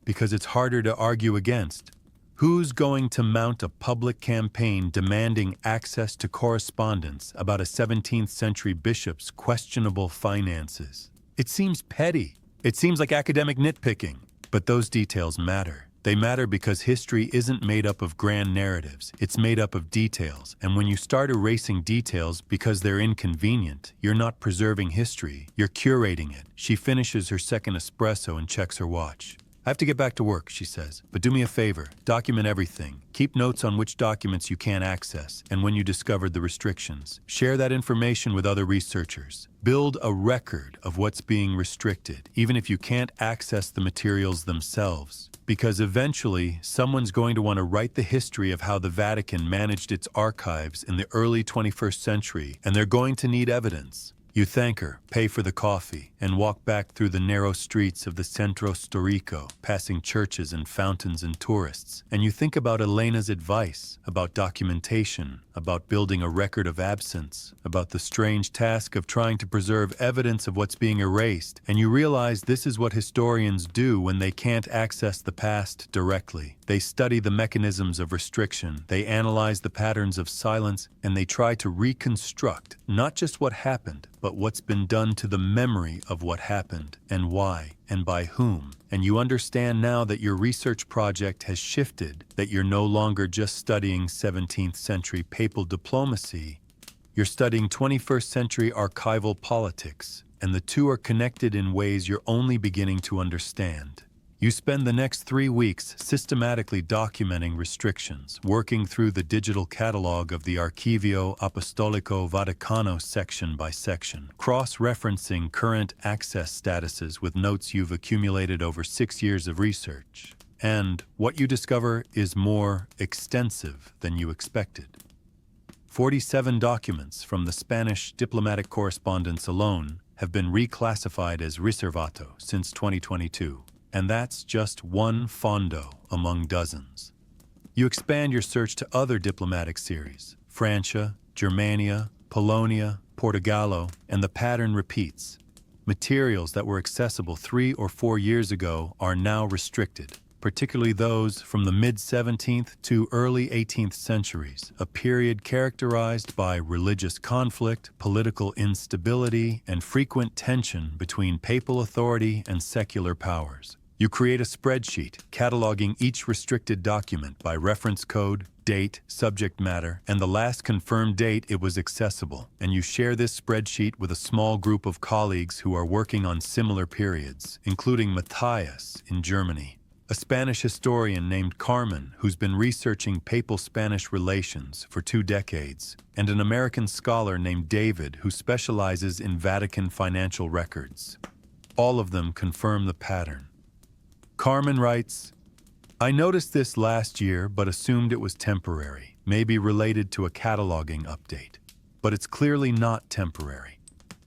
because it's harder to argue against. Who's going to mount a public campaign demanding access to correspondence about a 17th century bishop's questionable finances? It seems petty, It seems like academic nitpicking, but those details matter. They matter because history isn't made up of grand narratives, it's made up of details, and when you start erasing details because they're inconvenient, you're not preserving history, you're curating it. She finishes her second espresso and checks her watch. I have to get back to work, she says, but do me a favor, document everything. Keep notes on which documents you can't access and when you discovered the restrictions. Share that information with other researchers. Build a record of what's being restricted, even if you can't access the materials themselves. Because eventually, someone's going to want to write the history of how the Vatican managed its archives in the early 21st century, and they're going to need evidence. You thank her, pay for the coffee, and walk back through the narrow streets of the Centro Storico, passing churches and fountains and tourists. And you think about Elena's advice, about documentation, about building a record of absence, about the strange task of trying to preserve evidence of what's being erased, and you realize this is what historians do when they can't access the past directly. They study the mechanisms of restriction, they analyze the patterns of silence, and they try to reconstruct not just what happened, but what's been done to the memory of what happened, and why, and by whom. And you understand now that your research project has shifted, that you're no longer just studying 17th century papal diplomacy, you're studying 21st century archival politics, and the two are connected in ways you're only beginning to understand. You spend the next 3 weeks systematically documenting restrictions, working through the digital catalog of the Archivio Apostolico Vaticano section by section, cross-referencing current access statuses with notes you've accumulated over 6 years of research. And what you discover is more extensive than you expected. 47 documents from the Spanish diplomatic correspondence alone have been reclassified as riservato since 2022. And that's just one fondo among dozens. You expand your search to other diplomatic series, Francia, Germania, Polonia, Portogallo, and the pattern repeats. Materials that were accessible 3 or 4 years ago are now restricted, particularly those from the mid-17th to early 18th centuries, a period characterized by religious conflict, political instability, and frequent tension between papal authority and secular powers. You create a spreadsheet cataloging each restricted document by reference code, date, subject matter, and the last confirmed date it was accessible. And you share this spreadsheet with a small group of colleagues who are working on similar periods, including Matthias in Germany, a Spanish historian named Carmen who's been researching papal-Spanish relations for 2 decades, and an American scholar named David who specializes in Vatican financial records. All of them confirm the pattern. Carmen writes, I noticed this last year but assumed it was temporary, maybe related to a cataloging update. But it's clearly not temporary.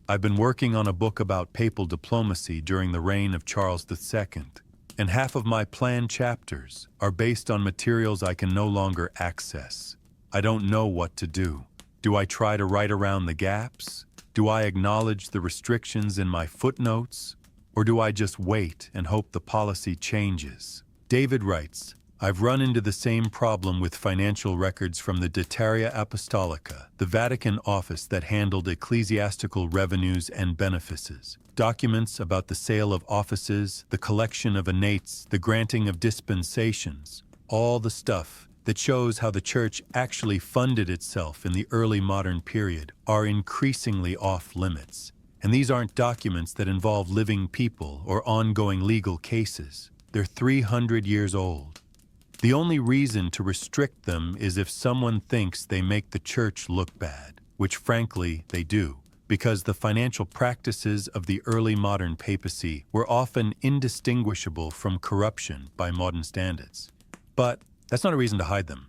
I've been working on a book about papal diplomacy during the reign of Charles II, and half of my planned chapters are based on materials I can no longer access. I don't know what to do. Do I try to write around the gaps? Do I acknowledge the restrictions in my footnotes? Or do I just wait and hope the policy changes? David writes, I've run into the same problem with financial records from the Dietaria Apostolica, the Vatican office that handled ecclesiastical revenues and benefices. Documents about the sale of offices, the collection of annates, the granting of dispensations, all the stuff that shows how the Church actually funded itself in the early modern period are increasingly off limits. And these aren't documents that involve living people or ongoing legal cases. They're 300 years old. The only reason to restrict them is if someone thinks they make the Church look bad, which frankly they do, because the financial practices of the early modern papacy were often indistinguishable from corruption by modern standards. But that's not a reason to hide them.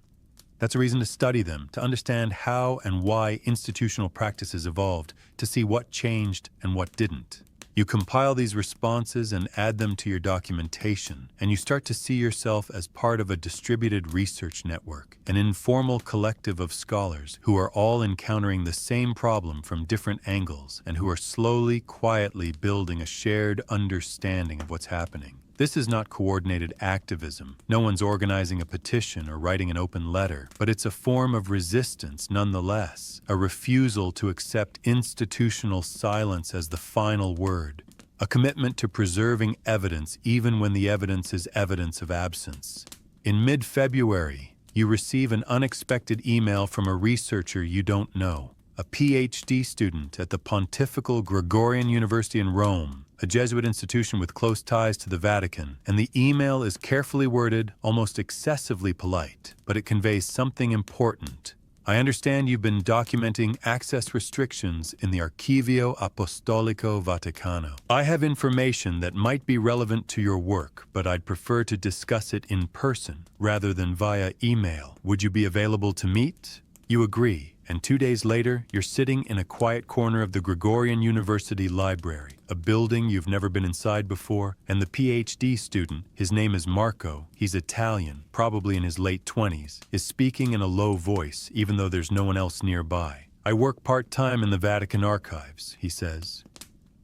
That's a reason to study them, to understand how and why institutional practices evolved, to see what changed and what didn't. You compile these responses and add them to your documentation, and you start to see yourself as part of a distributed research network, an informal collective of scholars who are all encountering the same problem from different angles and who are slowly, quietly building a shared understanding of what's happening. This is not coordinated activism. No one's organizing a petition or writing an open letter, but it's a form of resistance nonetheless, a refusal to accept institutional silence as the final word. A commitment to preserving evidence even when the evidence is evidence of absence. In mid-February, you receive an unexpected email from a researcher you don't know, a PhD student at the Pontifical Gregorian University in Rome, a Jesuit institution with close ties to the Vatican, and the email is carefully worded, almost excessively polite, but it conveys something important. I understand you've been documenting access restrictions in the Archivio Apostolico Vaticano. I have information that might be relevant to your work, but I'd prefer to discuss it in person rather than via email. Would you be available to meet? You agree, and 2 days later, you're sitting in a quiet corner of the Gregorian University Library, a building you've never been inside before, and the PhD student, his name is Marco, he's Italian, probably in his late 20s, is speaking in a low voice, even though there's no one else nearby. I work part-time in the Vatican archives, he says,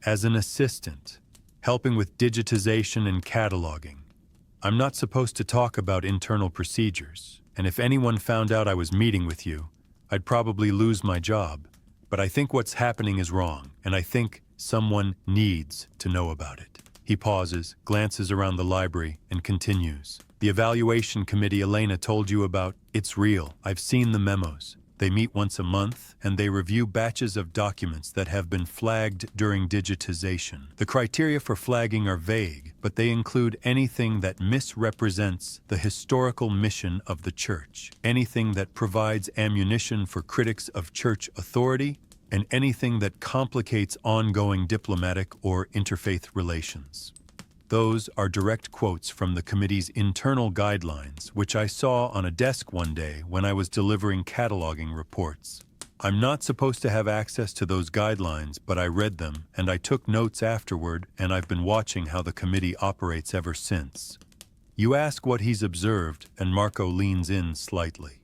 as an assistant, helping with digitization and cataloging. I'm not supposed to talk about internal procedures, and if anyone found out I was meeting with you, I'd probably lose my job. But I think what's happening is wrong, and I think someone needs to know about it. He pauses, glances around the library, and continues. The evaluation committee Elena told you about, it's real. I've seen the memos. They meet once a month, and they review batches of documents that have been flagged during digitization. The criteria for flagging are vague, but they include anything that misrepresents the historical mission of the Church, anything that provides ammunition for critics of Church authority, and anything that complicates ongoing diplomatic or interfaith relations. Those are direct quotes from the committee's internal guidelines, which I saw on a desk one day when I was delivering cataloging reports. I'm not supposed to have access to those guidelines, but I read them, and I took notes afterward, and I've been watching how the committee operates ever since. You ask what he's observed, and Marco leans in slightly.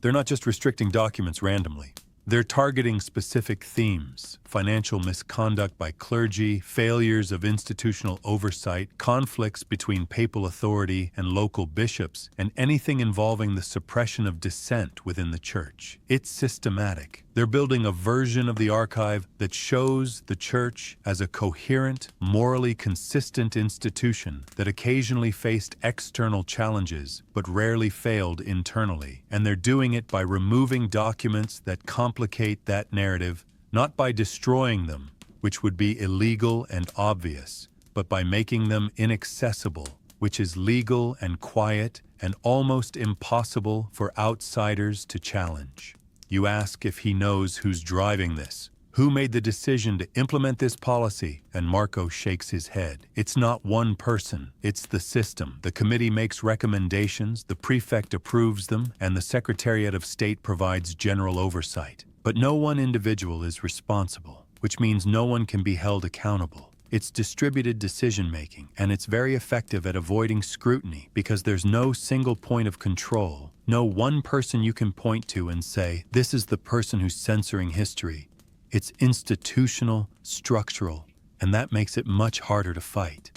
They're not just restricting documents randomly. They're targeting specific themes: financial misconduct by clergy, failures of institutional oversight, conflicts between papal authority and local bishops, and anything involving the suppression of dissent within the Church. It's systematic. They're building a version of the archive that shows the Church as a coherent, morally consistent institution that occasionally faced external challenges but rarely failed internally. And they're doing it by removing documents that complicate that narrative, not by destroying them, which would be illegal and obvious, but by making them inaccessible, which is legal and quiet and almost impossible for outsiders to challenge. You ask if he knows who's driving this. Who made the decision to implement this policy? And Marco shakes his head. It's not one person, it's the system. The committee makes recommendations, the prefect approves them, and the Secretariat of State provides general oversight. But no one individual is responsible, which means no one can be held accountable. It's distributed decision-making, and it's very effective at avoiding scrutiny because there's no single point of control, no one person you can point to and say, this is the person who's censoring history. It's institutional, structural, and that makes it much harder to fight.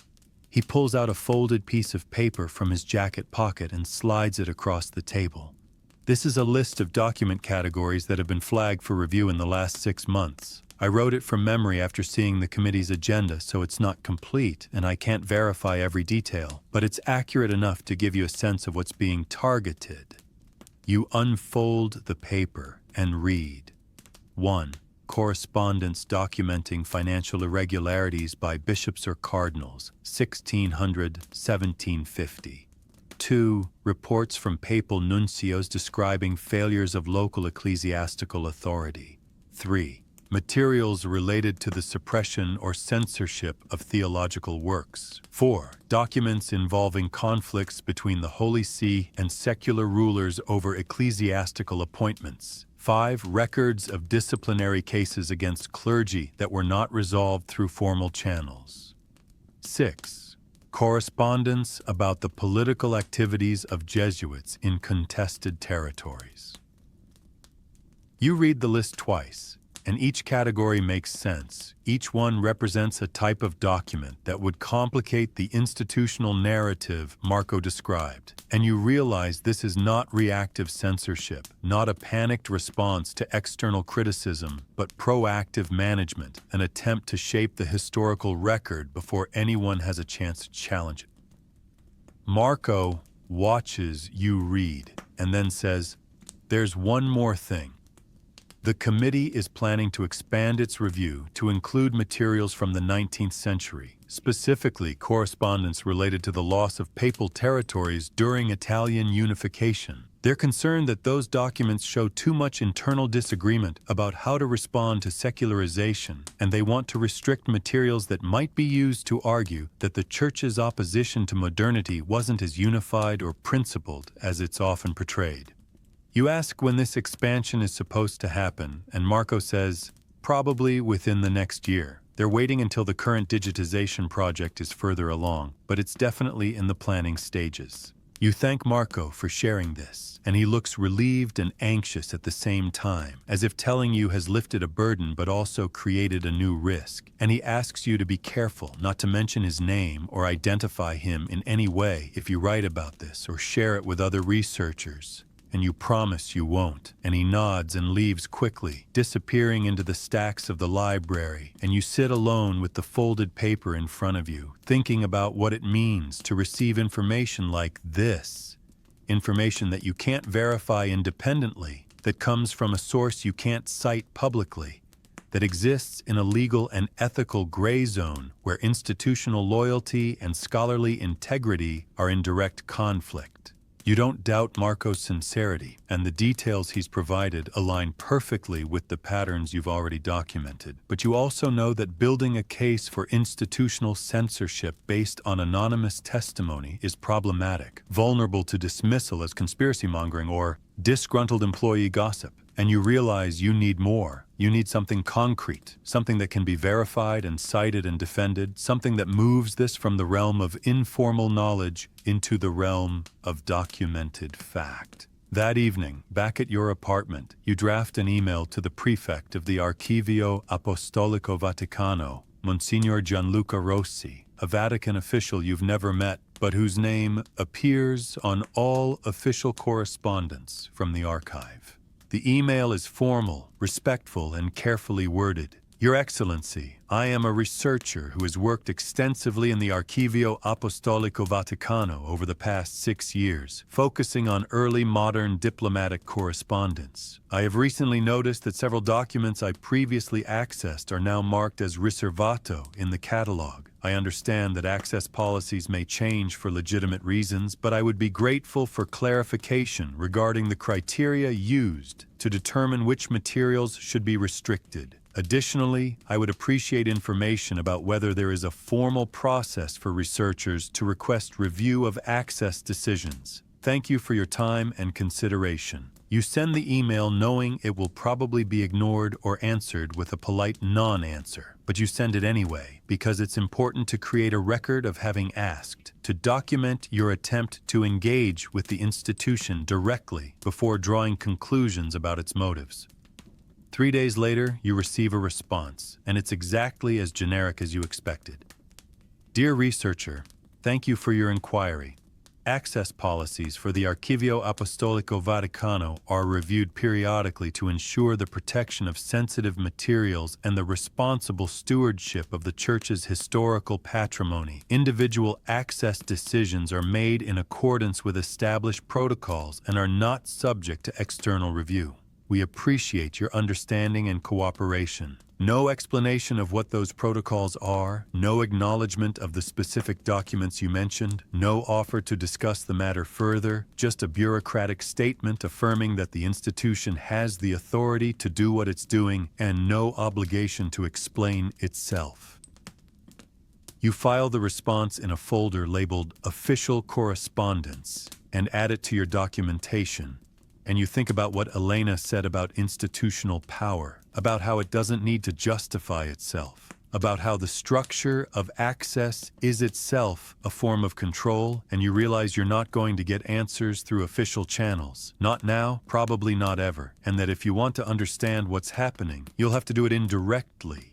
He pulls out a folded piece of paper from his jacket pocket and slides it across the table. This is a list of document categories that have been flagged for review in the last 6 months. I wrote it from memory after seeing the committee's agenda, so it's not complete, and I can't verify every detail, but it's accurate enough to give you a sense of what's being targeted. You unfold the paper and read. 1. Correspondence documenting financial irregularities by bishops or cardinals, 1600–1750. 2. Reports from papal nuncios describing failures of local ecclesiastical authority. 3. Materials related to the suppression or censorship of theological works. 4. Documents involving conflicts between the Holy See and secular rulers over ecclesiastical appointments. 5. Records of disciplinary cases against clergy that were not resolved through formal channels. 6. Correspondence about the political activities of Jesuits in contested territories. You read the list twice. and each category makes sense. Each one represents a type of document that would complicate the institutional narrative Marco described. And you realize this is not reactive censorship, not a panicked response to external criticism, but proactive management, an attempt to shape the historical record before anyone has a chance to challenge it. Marco watches you read and then says, "There's one more thing. The committee is planning to expand its review to include materials from the 19th century, specifically correspondence related to the loss of papal territories during Italian unification. They're concerned that those documents show too much internal disagreement about how to respond to secularization, and they want to restrict materials that might be used to argue that the Church's opposition to modernity wasn't as unified or principled as it's often portrayed." You ask when this expansion is supposed to happen, and Marco says, probably within the next year. They're waiting until the current digitization project is further along, but it's definitely in the planning stages. You thank Marco for sharing this, and he looks relieved and anxious at the same time, as if telling you has lifted a burden but also created a new risk. And he asks you to be careful not to mention his name or identify him in any way if you write about this or share it with other researchers. And you promise you won't. And he nods and leaves quickly, disappearing into the stacks of the library, and you sit alone with the folded paper in front of you, thinking about what it means to receive information like this. Information that you can't verify independently, that comes from a source you can't cite publicly, that exists in a legal and ethical gray zone where institutional loyalty and scholarly integrity are in direct conflict. You don't doubt Marco's sincerity, and the details he's provided align perfectly with the patterns you've already documented. But you also know that building a case for institutional censorship based on anonymous testimony is problematic, vulnerable to dismissal as conspiracy mongering or disgruntled employee gossip. And you realize you need more. You need something concrete, something that can be verified and cited and defended, something that moves this from the realm of informal knowledge into the realm of documented fact. That evening, back at your apartment, you draft an email to the prefect of the Archivio Apostolico Vaticano, Monsignor Gianluca Rossi, a Vatican official you've never met, but whose name appears on all official correspondence from the archive. The email is formal, respectful, and carefully worded. Your Excellency, I am a researcher who has worked extensively in the Archivio Apostolico Vaticano over the past 6 years, focusing on early modern diplomatic correspondence. I have recently noticed that several documents I previously accessed are now marked as riservato in the catalog. I understand that access policies may change for legitimate reasons, but I would be grateful for clarification regarding the criteria used to determine which materials should be restricted. Additionally, I would appreciate information about whether there is a formal process for researchers to request review of access decisions. Thank you for your time and consideration. You send the email knowing it will probably be ignored or answered with a polite non-answer, but you send it anyway because it's important to create a record of having asked, to document your attempt to engage with the institution directly before drawing conclusions about its motives. 3 days later, you receive a response, and it's exactly as generic as you expected. Dear researcher, thank you for your inquiry. Access policies for the Archivio Apostolico Vaticano are reviewed periodically to ensure the protection of sensitive materials and the responsible stewardship of the Church's historical patrimony. Individual access decisions are made in accordance with established protocols and are not subject to external review. We appreciate your understanding and cooperation. No explanation of what those protocols are, no acknowledgement of the specific documents you mentioned, no offer to discuss the matter further, just a bureaucratic statement affirming that the institution has the authority to do what it's doing and no obligation to explain itself. You file the response in a folder labeled Official Correspondence and add it to your documentation. And you think about what Elena said about institutional power, about how it doesn't need to justify itself, about how the structure of access is itself a form of control, and you realize you're not going to get answers through official channels. Not now, probably not ever, and that if you want to understand what's happening, you'll have to do it indirectly.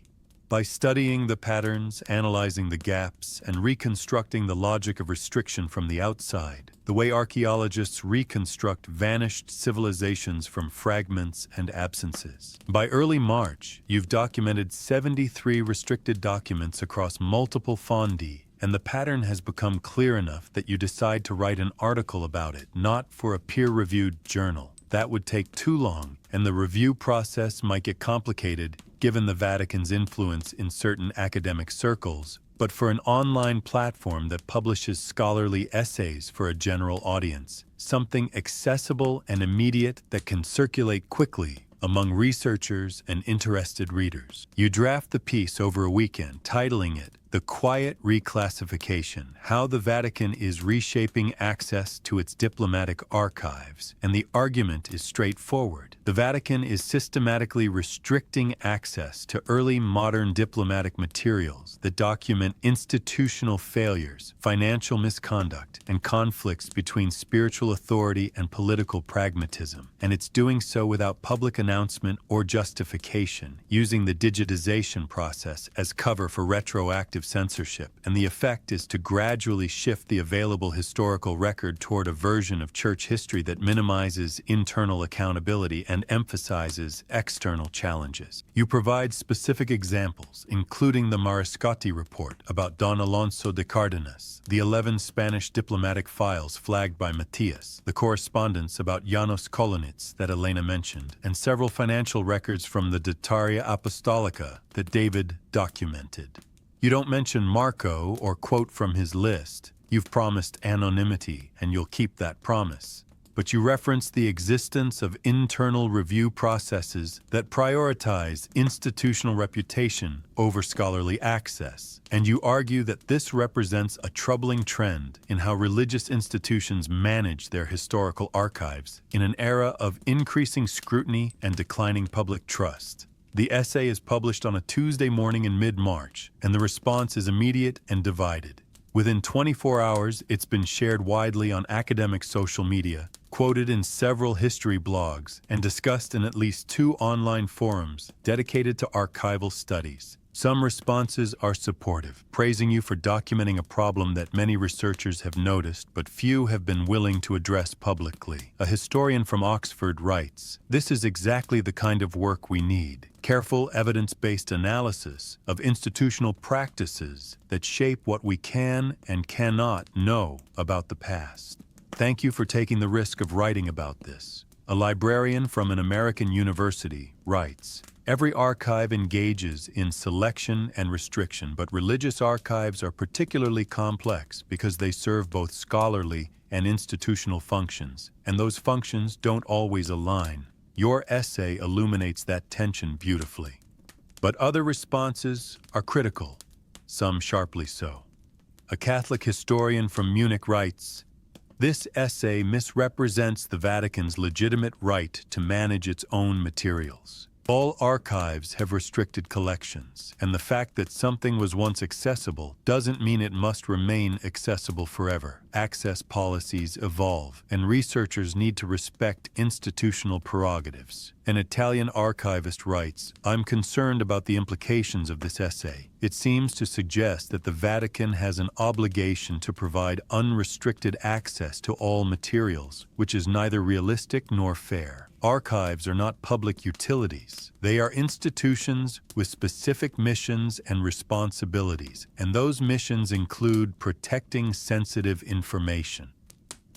By studying the patterns, analyzing the gaps, and reconstructing the logic of restriction from the outside, the way archaeologists reconstruct vanished civilizations from fragments and absences. By early March, you've documented 73 restricted documents across multiple fondi, and the pattern has become clear enough that you decide to write an article about it, not for a peer-reviewed journal. That would take too long, and the review process might get complicated given the Vatican's influence in certain academic circles, but for an online platform that publishes scholarly essays for a general audience, something accessible and immediate that can circulate quickly among researchers and interested readers. You draft the piece over a weekend, titling it "The Quiet Reclassification: How the Vatican is Reshaping Access to its Diplomatic Archives," and the argument is straightforward. The Vatican is systematically restricting access to early modern diplomatic materials that document institutional failures, financial misconduct, and conflicts between spiritual authority and political pragmatism, and it's doing so without public announcement or justification, using the digitization process as cover for retroactive censorship, and the effect is to gradually shift the available historical record toward a version of church history that minimizes internal accountability and emphasizes external challenges. You provide specific examples, including the Mariscotti report about Don Alonso de Cardenas, the 11 Spanish diplomatic files flagged by Matthias, the correspondence about Janos Kolonitz that Elena mentioned, and several financial records from the Dataria Apostolica that David documented. You don't mention Marco or quote from his list. You've promised anonymity, and you'll keep that promise. But you reference the existence of internal review processes that prioritize institutional reputation over scholarly access, and you argue that this represents a troubling trend in how religious institutions manage their historical archives in an era of increasing scrutiny and declining public trust. The essay is published on a Tuesday morning in mid-March, and the response is immediate and divided. Within 24 hours, it's been shared widely on academic social media, quoted in several history blogs, and discussed in at least 2 online forums dedicated to archival studies. Some responses are supportive, praising you for documenting a problem that many researchers have noticed, but few have been willing to address publicly. A historian from Oxford writes, "This is exactly the kind of work we need. Careful, evidence-based analysis of institutional practices that shape what we can and cannot know about the past. Thank you for taking the risk of writing about this." A librarian from an American university writes, "Every archive engages in selection and restriction, but religious archives are particularly complex because they serve both scholarly and institutional functions, and those functions don't always align. Your essay illuminates that tension beautifully." But other responses are critical, some sharply so. A Catholic historian from Munich writes, "This essay misrepresents the Vatican's legitimate right to manage its own materials. All archives have restricted collections, and the fact that something was once accessible doesn't mean it must remain accessible forever. Access policies evolve, and researchers need to respect institutional prerogatives." An Italian archivist writes, "I'm concerned about the implications of this essay. It seems to suggest that the Vatican has an obligation to provide unrestricted access to all materials, which is neither realistic nor fair. Archives are not public utilities. They are institutions with specific missions and responsibilities, and those missions include protecting sensitive information."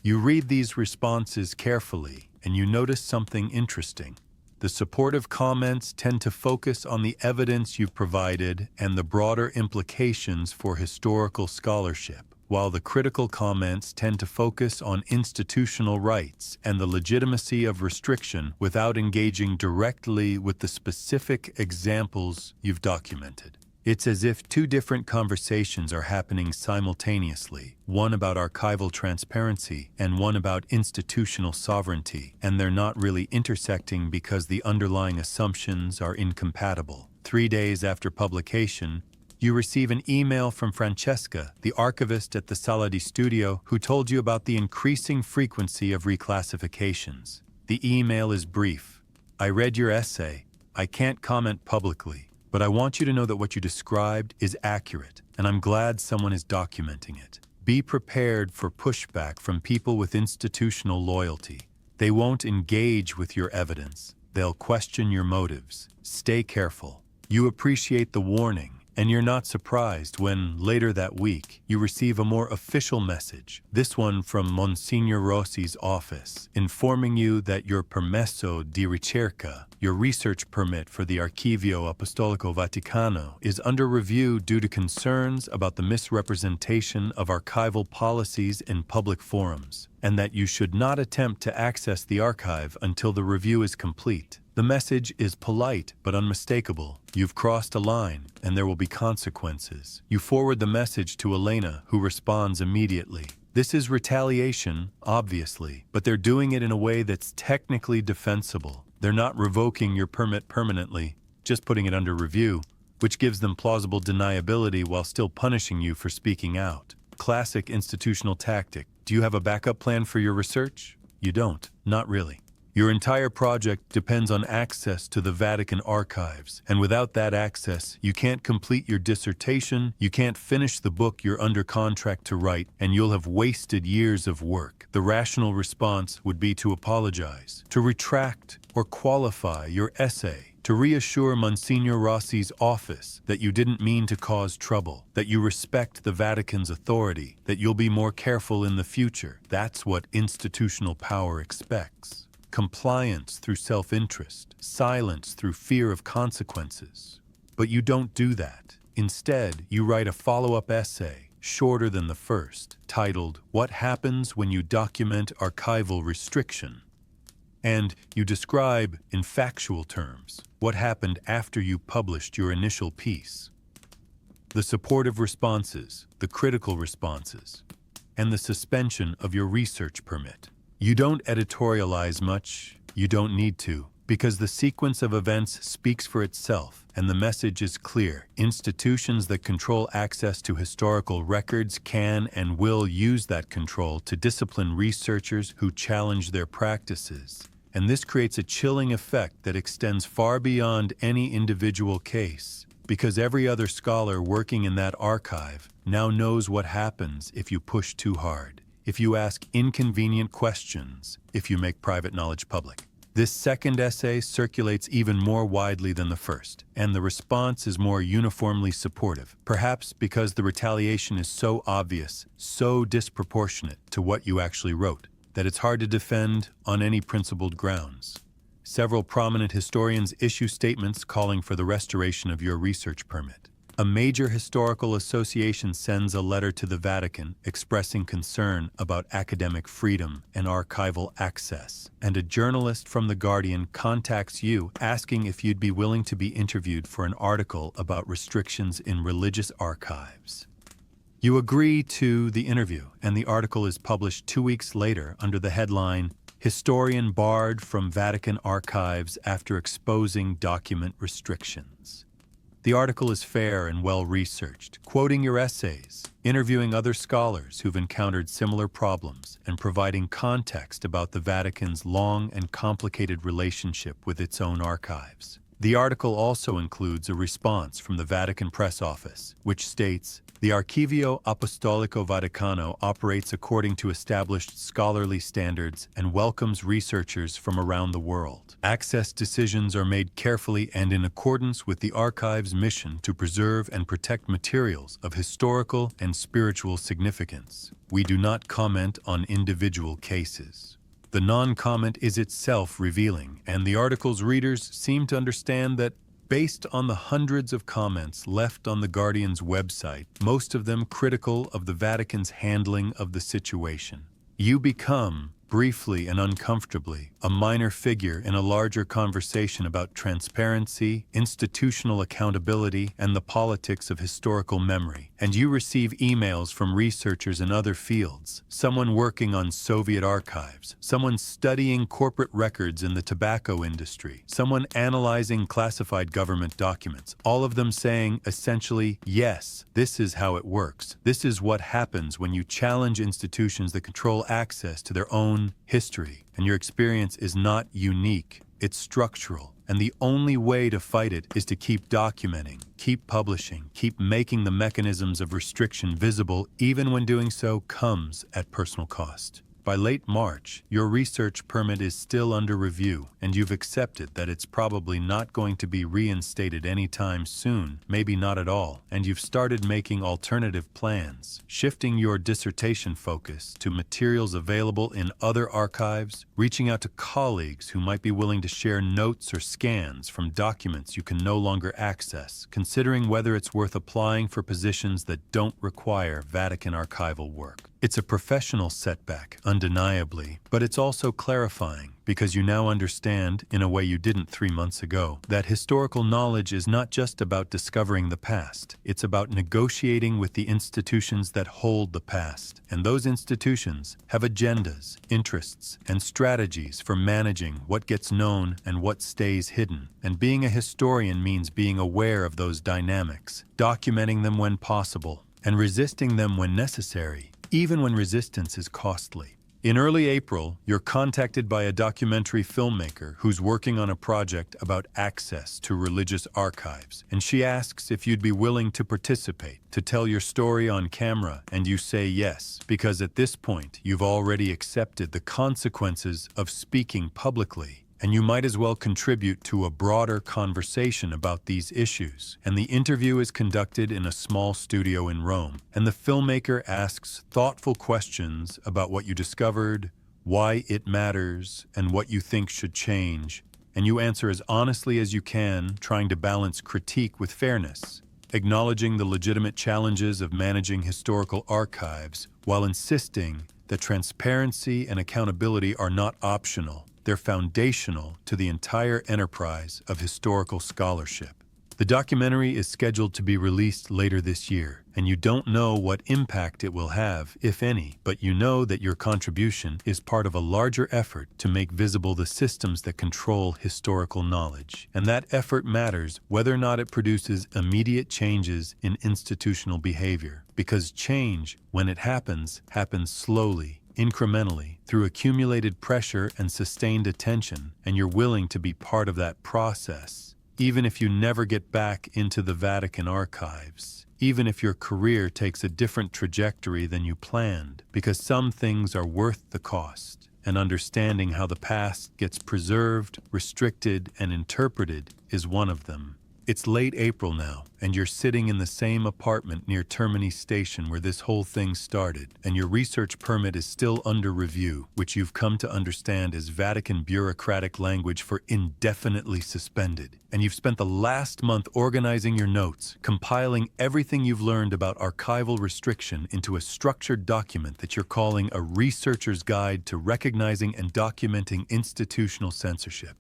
You read these responses carefully, and you notice something interesting. The supportive comments tend to focus on the evidence you've provided and the broader implications for historical scholarship, while the critical comments tend to focus on institutional rights and the legitimacy of restriction without engaging directly with the specific examples you've documented. It's as if 2 different conversations are happening simultaneously, one about archival transparency and one about institutional sovereignty, and they're not really intersecting because the underlying assumptions are incompatible. 3 days after publication, You receive an email from Francesca, the archivist at the Sala di Studio, who told you about the increasing frequency of reclassifications. The email is brief. I read your essay. I can't comment publicly, but I want you to know that what you described is accurate, and I'm glad someone is documenting it. Be prepared for pushback from people with institutional loyalty. They won't engage with your evidence. They'll question your motives. Stay careful. You appreciate the warning, and you're not surprised when, later that week, you receive a more official message, this one from Monsignor Rossi's office, informing you that your permesso di ricerca, your research permit for the Archivio Apostolico Vaticano, is under review due to concerns about the misrepresentation of archival policies in public forums, and that you should not attempt to access the archive until the review is complete. The message is polite but unmistakable. You've crossed a line, and there will be consequences. You forward the message to Elena, who responds immediately. This is retaliation, obviously, but they're doing it in a way that's technically defensible. They're not revoking your permit permanently, just putting it under review, which gives them plausible deniability while still punishing you for speaking out. Classic institutional tactic. Do you have a backup plan for your research? You don't. Not really. Your entire project depends on access to the Vatican archives, and without that access, you can't complete your dissertation, you can't finish the book you're under contract to write, and you'll have wasted years of work. The rational response would be to apologize, to retract or qualify your essay, to reassure Monsignor Rossi's office that you didn't mean to cause trouble, that you respect the Vatican's authority, that you'll be more careful in the future. That's what institutional power expects. Compliance through self-interest, silence through fear of consequences. But you don't do that. Instead, you write a follow-up essay, shorter than the first, titled, "What Happens When You Document Archival Restriction?" And you describe, in factual terms, what happened after you published your initial piece. The supportive responses, the critical responses, and the suspension of your research permit. You don't editorialize much, you don't need to, because the sequence of events speaks for itself, and the message is clear. Institutions that control access to historical records can and will use that control to discipline researchers who challenge their practices. And this creates a chilling effect that extends far beyond any individual case, because every other scholar working in that archive now knows what happens if you push too hard, if you ask inconvenient questions, if you make private knowledge public. This second essay circulates even more widely than the first, and the response is more uniformly supportive, perhaps because the retaliation is so obvious, so disproportionate to what you actually wrote, that it's hard to defend on any principled grounds. Several prominent historians issue statements calling for the restoration of your research permit. A major historical association sends a letter to the Vatican expressing concern about academic freedom and archival access, and a journalist from The Guardian contacts you asking if you'd be willing to be interviewed for an article about restrictions in religious archives. You agree to the interview, and the article is published 2 weeks later under the headline, "Historian Barred from Vatican Archives After Exposing Document Restrictions." The article is fair and well-researched, quoting your essays, interviewing other scholars who've encountered similar problems, and providing context about the Vatican's long and complicated relationship with its own archives. The article also includes a response from the Vatican Press Office, which states, "The Archivio Apostolico Vaticano operates according to established scholarly standards and welcomes researchers from around the world. Access decisions are made carefully and in accordance with the archive's mission to preserve and protect materials of historical and spiritual significance. We do not comment on individual cases." The non-comment is itself revealing, and the article's readers seem to understand that based on the hundreds of comments left on The Guardian's website, most of them critical of the Vatican's handling of the situation, you become briefly and uncomfortably, a minor figure in a larger conversation about transparency, institutional accountability, and the politics of historical memory. And you receive emails from researchers in other fields, someone working on Soviet archives, someone studying corporate records in the tobacco industry, someone analyzing classified government documents, all of them saying essentially, yes, this is how it works. This is what happens when you challenge institutions that control access to their own history. And your experience is not unique, it's structural. And the only way to fight it is to keep documenting, keep publishing, keep making the mechanisms of restriction visible, even when doing so comes at personal cost. By late March, your research permit is still under review, and you've accepted that it's probably not going to be reinstated anytime soon, maybe not at all, and you've started making alternative plans, shifting your dissertation focus to materials available in other archives, reaching out to colleagues who might be willing to share notes or scans from documents you can no longer access, considering whether it's worth applying for positions that don't require Vatican archival work. It's a professional setback, undeniably, but it's also clarifying because you now understand, in a way you didn't 3 months ago, that historical knowledge is not just about discovering the past. It's about negotiating with the institutions that hold the past. And those institutions have agendas, interests, and strategies for managing what gets known and what stays hidden. And being a historian means being aware of those dynamics, documenting them when possible, and resisting them when necessary, even when resistance is costly. In early April, you're contacted by a documentary filmmaker who's working on a project about access to religious archives, and she asks if you'd be willing to participate, to tell your story on camera, and you say yes, because at this point, you've already accepted the consequences of speaking publicly. And you might as well contribute to a broader conversation about these issues. And the interview is conducted in a small studio in Rome. And the filmmaker asks thoughtful questions about what you discovered, why it matters, and what you think should change. And you answer as honestly as you can, trying to balance critique with fairness, acknowledging the legitimate challenges of managing historical archives, while insisting that transparency and accountability are not optional. They're foundational to the entire enterprise of historical scholarship. The documentary is scheduled to be released later this year, and you don't know what impact it will have, if any, but you know that your contribution is part of a larger effort to make visible the systems that control historical knowledge. And that effort matters whether or not it produces immediate changes in institutional behavior, because change, when it happens slowly, incrementally, through accumulated pressure and sustained attention, and you're willing to be part of that process, even if you never get back into the Vatican archives, even if your career takes a different trajectory than you planned, because some things are worth the cost, and understanding how the past gets preserved, restricted, and interpreted is one of them. It's late April now, and you're sitting in the same apartment near Termini Station where this whole thing started, and your research permit is still under review, which you've come to understand is Vatican bureaucratic language for indefinitely suspended. And you've spent the last month organizing your notes, compiling everything you've learned about archival restriction into a structured document that you're calling a researcher's guide to recognizing and documenting institutional censorship.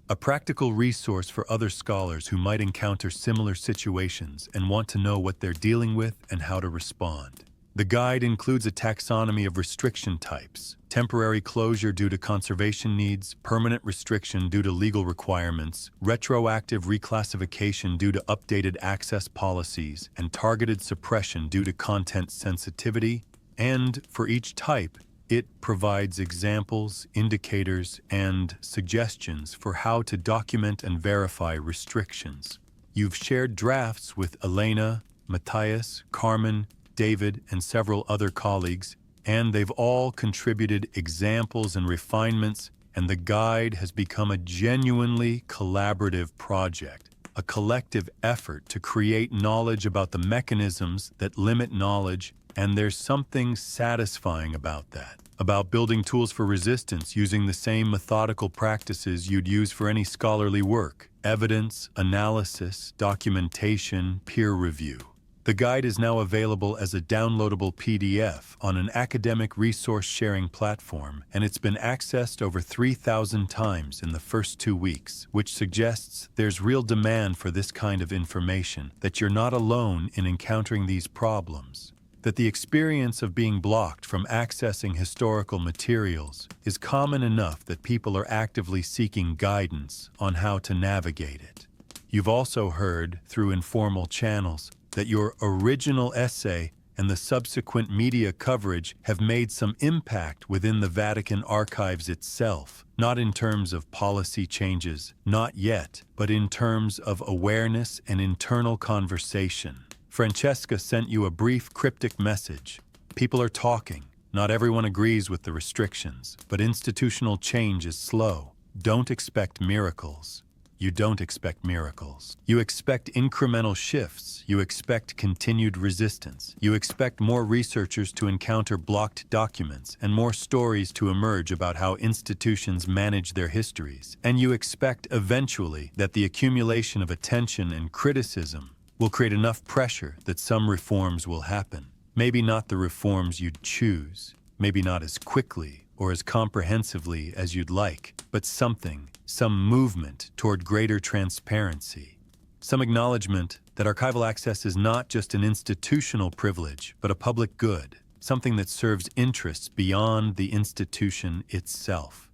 A practical resource for other scholars who might encounter similar situations and want to know what they're dealing with and how to respond. The guide includes a taxonomy of restriction types: temporary closure due to conservation needs, permanent restriction due to legal requirements, retroactive reclassification due to updated access policies, and targeted suppression due to content sensitivity. And for each type, it provides examples, indicators, and suggestions for how to document and verify restrictions. You've shared drafts with Elena, Matthias, Carmen, David, and several other colleagues, and they've all contributed examples and refinements, and the guide has become a genuinely collaborative project, a collective effort to create knowledge about the mechanisms that limit knowledge. And there's something satisfying about that, about building tools for resistance using the same methodical practices you'd use for any scholarly work: evidence, analysis, documentation, peer review. The guide is now available as a downloadable PDF on an academic resource sharing platform, and it's been accessed over 3,000 times in the first 2 weeks, which suggests there's real demand for this kind of information, that you're not alone in encountering these problems, that the experience of being blocked from accessing historical materials is common enough that people are actively seeking guidance on how to navigate it. You've also heard, through informal channels, that your original essay and the subsequent media coverage have made some impact within the Vatican archives itself, not in terms of policy changes, not yet, but in terms of awareness and internal conversation. Francesca sent you a brief cryptic message. People are talking. Not everyone agrees with the restrictions, but institutional change is slow. Don't expect miracles. You don't expect miracles. You expect incremental shifts. You expect continued resistance. You expect more researchers to encounter blocked documents and more stories to emerge about how institutions manage their histories. And you expect eventually that the accumulation of attention and criticism will create enough pressure that some reforms will happen. Maybe not the reforms you'd choose, maybe not as quickly or as comprehensively as you'd like, but something, some movement toward greater transparency. Some acknowledgement that archival access is not just an institutional privilege, but a public good, something that serves interests beyond the institution itself.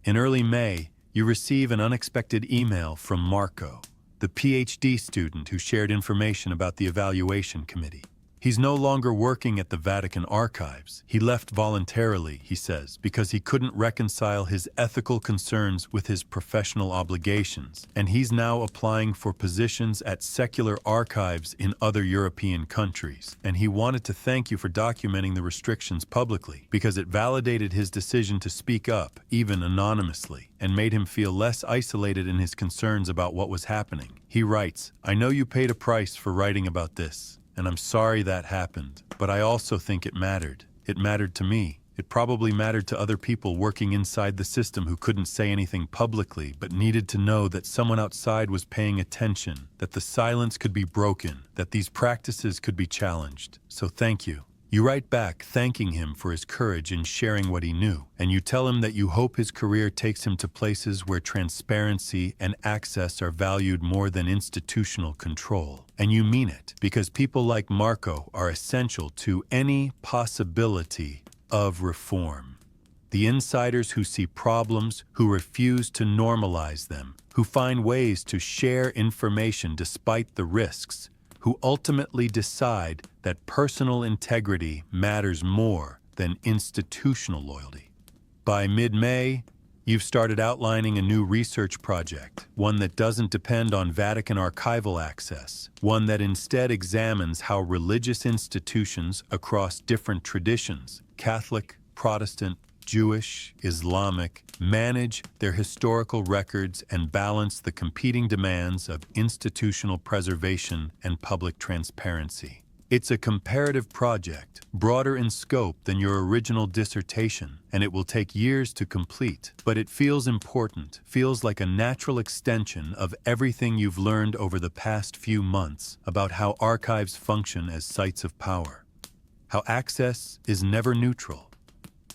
In early May, you receive an unexpected email from Marco, the PhD student who shared information about the evaluation committee. He's no longer working at the Vatican archives. He left voluntarily, he says, because he couldn't reconcile his ethical concerns with his professional obligations, and he's now applying for positions at secular archives in other European countries. And he wanted to thank you for documenting the restrictions publicly, because it validated his decision to speak up, even anonymously, and made him feel less isolated in his concerns about what was happening. He writes, "I know you paid a price for writing about this, and I'm sorry that happened, but I also think it mattered. It mattered to me. It probably mattered to other people working inside the system who couldn't say anything publicly, but needed to know that someone outside was paying attention, that the silence could be broken, that these practices could be challenged. So thank you." You write back thanking him for his courage in sharing what he knew, and you tell him that you hope his career takes him to places where transparency and access are valued more than institutional control. And you mean it, because people like Marco are essential to any possibility of reform. The insiders who see problems, who refuse to normalize them, who find ways to share information despite the risks, who ultimately decide that personal integrity matters more than institutional loyalty. By mid-May, you've started outlining a new research project, one that doesn't depend on Vatican archival access, one that instead examines how religious institutions across different traditions, Catholic, Protestant, Jewish, Islamic, manage their historical records and balance the competing demands of institutional preservation and public transparency. It's a comparative project, broader in scope than your original dissertation, and it will take years to complete. But it feels important, feels like a natural extension of everything you've learned over the past few months about how archives function as sites of power, how access is never neutral,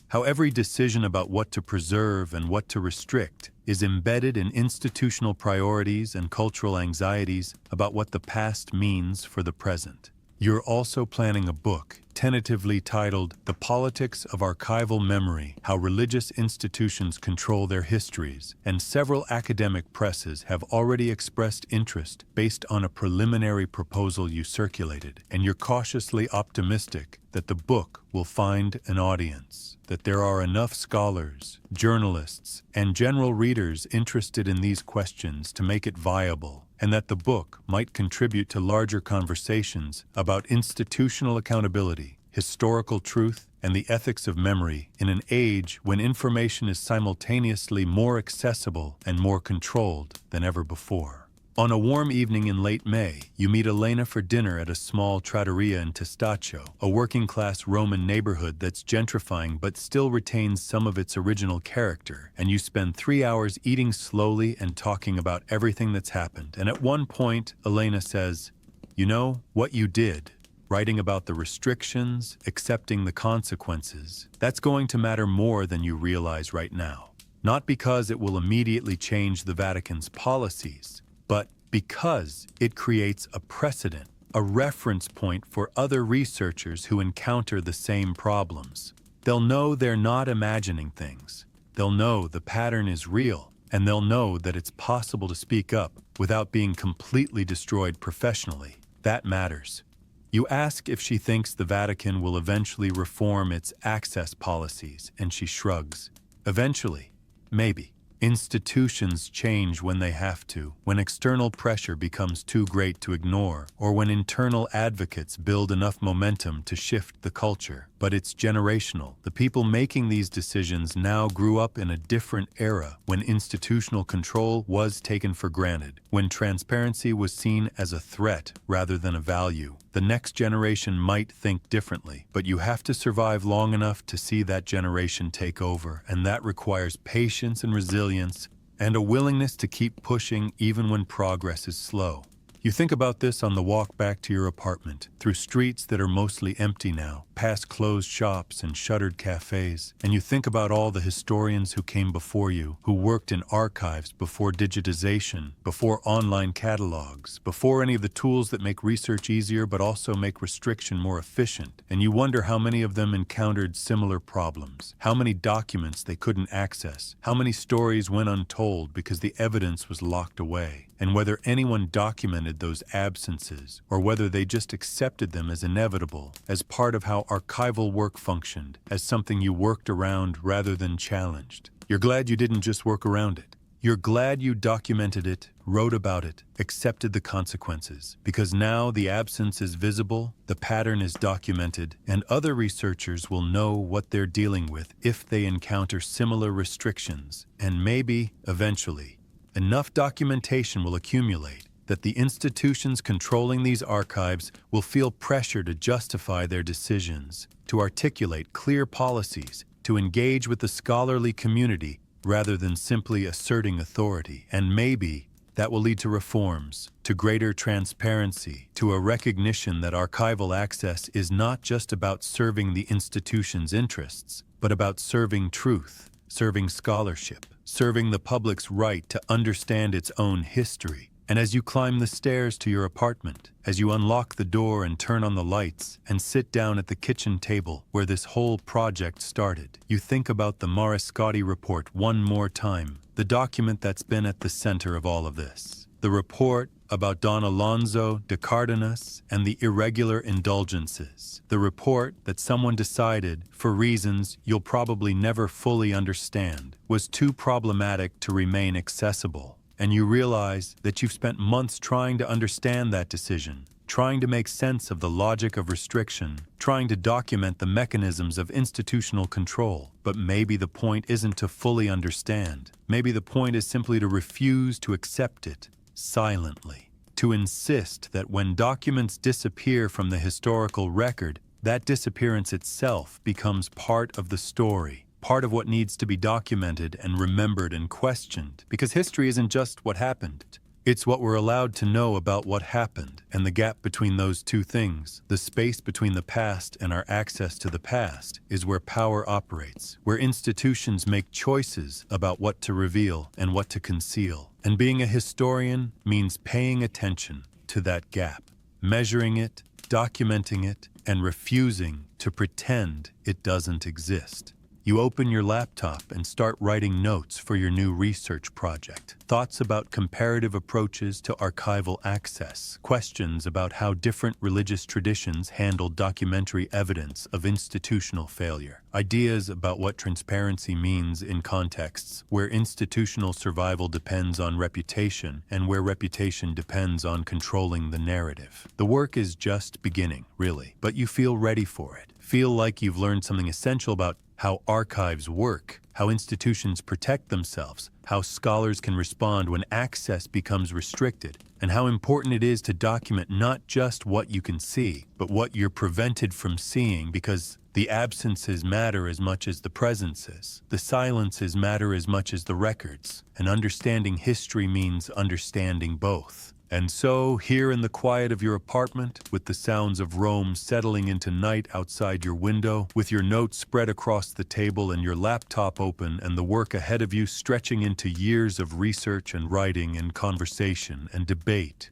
how every decision about what to preserve and what to restrict is embedded in institutional priorities and cultural anxieties about what the past means for the present. You're also planning a book, tentatively titled The Politics of Archival Memory: How Religious Institutions Control Their Histories, and several academic presses have already expressed interest based on a preliminary proposal you circulated, and you're cautiously optimistic that the book will find an audience, that there are enough scholars, journalists, and general readers interested in these questions to make it viable, and that the book might contribute to larger conversations about institutional accountability, historical truth, and the ethics of memory in an age when information is simultaneously more accessible and more controlled than ever before. On a warm evening in late May, you meet Elena for dinner at a small trattoria in Testaccio, a working-class Roman neighborhood that's gentrifying but still retains some of its original character, and you spend 3 hours eating slowly and talking about everything that's happened. And at one point, Elena says, "You know, what you did, writing about the restrictions, accepting the consequences, that's going to matter more than you realize right now. Not because it will immediately change the Vatican's policies, but because it creates a precedent, a reference point for other researchers who encounter the same problems. They'll know they're not imagining things. They'll know the pattern is real, and they'll know that it's possible to speak up without being completely destroyed professionally. That matters. You ask if she thinks the Vatican will eventually reform its access policies, and she shrugs. Eventually, maybe. Institutions change when they have to, when external pressure becomes too great to ignore, or when internal advocates build enough momentum to shift the culture. But it's generational. The people making these decisions now grew up in a different era when institutional control was taken for granted, when transparency was seen as a threat rather than a value. The next generation might think differently, but you have to survive long enough to see that generation take over, and that requires patience and resilience and a willingness to keep pushing even when progress is slow. You think about this on the walk back to your apartment, through streets that are mostly empty now, past closed shops and shuttered cafes, and you think about all the historians who came before you, who worked in archives before digitization, before online catalogs, before any of the tools that make research easier but also make restriction more efficient, and you wonder how many of them encountered similar problems, how many documents they couldn't access, how many stories went untold because the evidence was locked away, and whether anyone documented those absences, or whether they just accepted them as inevitable, as part of how archival work functioned, as something you worked around rather than challenged. You're glad you didn't just work around it. You're glad you documented it, wrote about it, accepted the consequences, because now the absence is visible, the pattern is documented, and other researchers will know what they're dealing with if they encounter similar restrictions, and maybe, eventually, enough documentation will accumulate that the institutions controlling these archives will feel pressure to justify their decisions, to articulate clear policies, to engage with the scholarly community rather than simply asserting authority. And maybe that will lead to reforms, to greater transparency, to a recognition that archival access is not just about serving the institution's interests, but about serving truth, serving scholarship, serving the public's right to understand its own history. And as you climb the stairs to your apartment, as you unlock the door and turn on the lights and sit down at the kitchen table where this whole project started, you think about the Mariscotti report one more time, the document that's been at the center of all of this. The report about Don Alonso de Cardenas and the irregular indulgences. The report that someone decided, for reasons you'll probably never fully understand, was too problematic to remain accessible. And you realize that you've spent months trying to understand that decision, trying to make sense of the logic of restriction, trying to document the mechanisms of institutional control. But maybe the point isn't to fully understand. Maybe the point is simply to refuse to accept it silently, to insist that when documents disappear from the historical record, that disappearance itself becomes part of the story. Part of what needs to be documented and remembered and questioned, because history isn't just what happened. It's what we're allowed to know about what happened, and the gap between those two things, the space between the past and our access to the past, is where power operates, where institutions make choices about what to reveal and what to conceal. And being a historian means paying attention to that gap, measuring it, documenting it, and refusing to pretend it doesn't exist. You open your laptop and start writing notes for your new research project. Thoughts about comparative approaches to archival access. Questions about how different religious traditions handle documentary evidence of institutional failure. Ideas about what transparency means in contexts where institutional survival depends on reputation and where reputation depends on controlling the narrative. The work is just beginning, really, but you feel ready for it. Feel like you've learned something essential about how archives work, how institutions protect themselves, how scholars can respond when access becomes restricted, and how important it is to document not just what you can see, but what you're prevented from seeing, because the absences matter as much as the presences. The silences matter as much as the records. And understanding history means understanding both. And so, here in the quiet of your apartment, with the sounds of Rome settling into night outside your window, with your notes spread across the table and your laptop open and the work ahead of you stretching into years of research and writing and conversation and debate,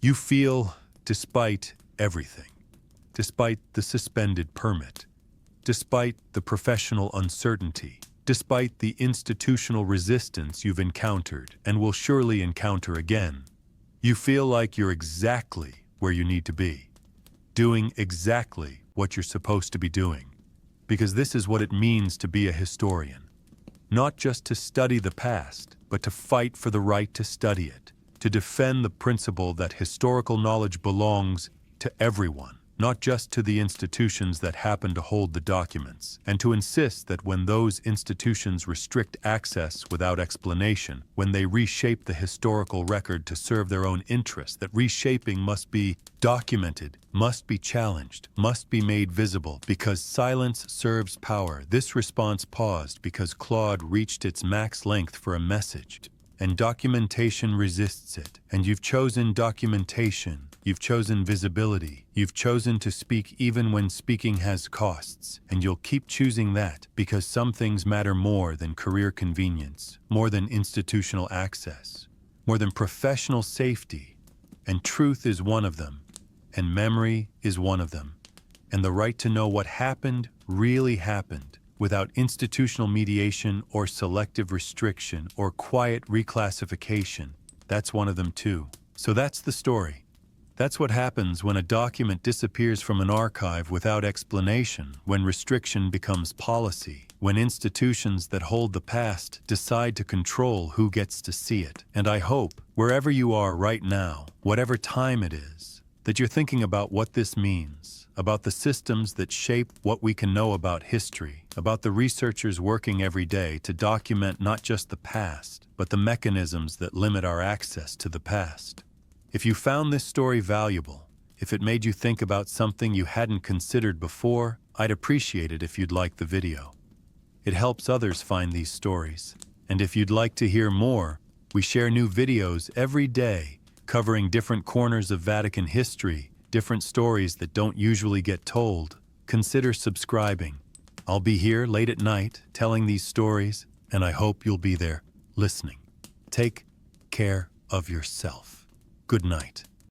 you feel, despite everything, despite the suspended permit, despite the professional uncertainty, despite the institutional resistance you've encountered and will surely encounter again, you feel like you're exactly where you need to be, doing exactly what you're supposed to be doing. Because this is what it means to be a historian. Not just to study the past, but to fight for the right to study it, to defend the principle that historical knowledge belongs to everyone, not just to the institutions that happen to hold the documents, and to insist that when those institutions restrict access without explanation, when they reshape the historical record to serve their own interests, that reshaping must be documented, must be challenged, must be made visible, because silence serves power. This response paused because Claude reached its max length for a message, and documentation resists it. And you've chosen documentation. You've chosen visibility. You've chosen to speak even when speaking has costs. And you'll keep choosing that because some things matter more than career convenience, more than institutional access, more than professional safety. And truth is one of them. And memory is one of them. And the right to know what happened really happened without institutional mediation or selective restriction or quiet reclassification. That's one of them too. So that's the story. That's what happens when a document disappears from an archive without explanation, when restriction becomes policy, when institutions that hold the past decide to control who gets to see it. And I hope, wherever you are right now, whatever time it is, that you're thinking about what this means, about the systems that shape what we can know about history, about the researchers working every day to document not just the past, but the mechanisms that limit our access to the past. If you found this story valuable, if it made you think about something you hadn't considered before, I'd appreciate it if you'd like the video. It helps others find these stories. And if you'd like to hear more, we share new videos every day covering different corners of Vatican history, different stories that don't usually get told. Consider subscribing. I'll be here late at night telling these stories, and I hope you'll be there listening. Take care of yourself. Good night.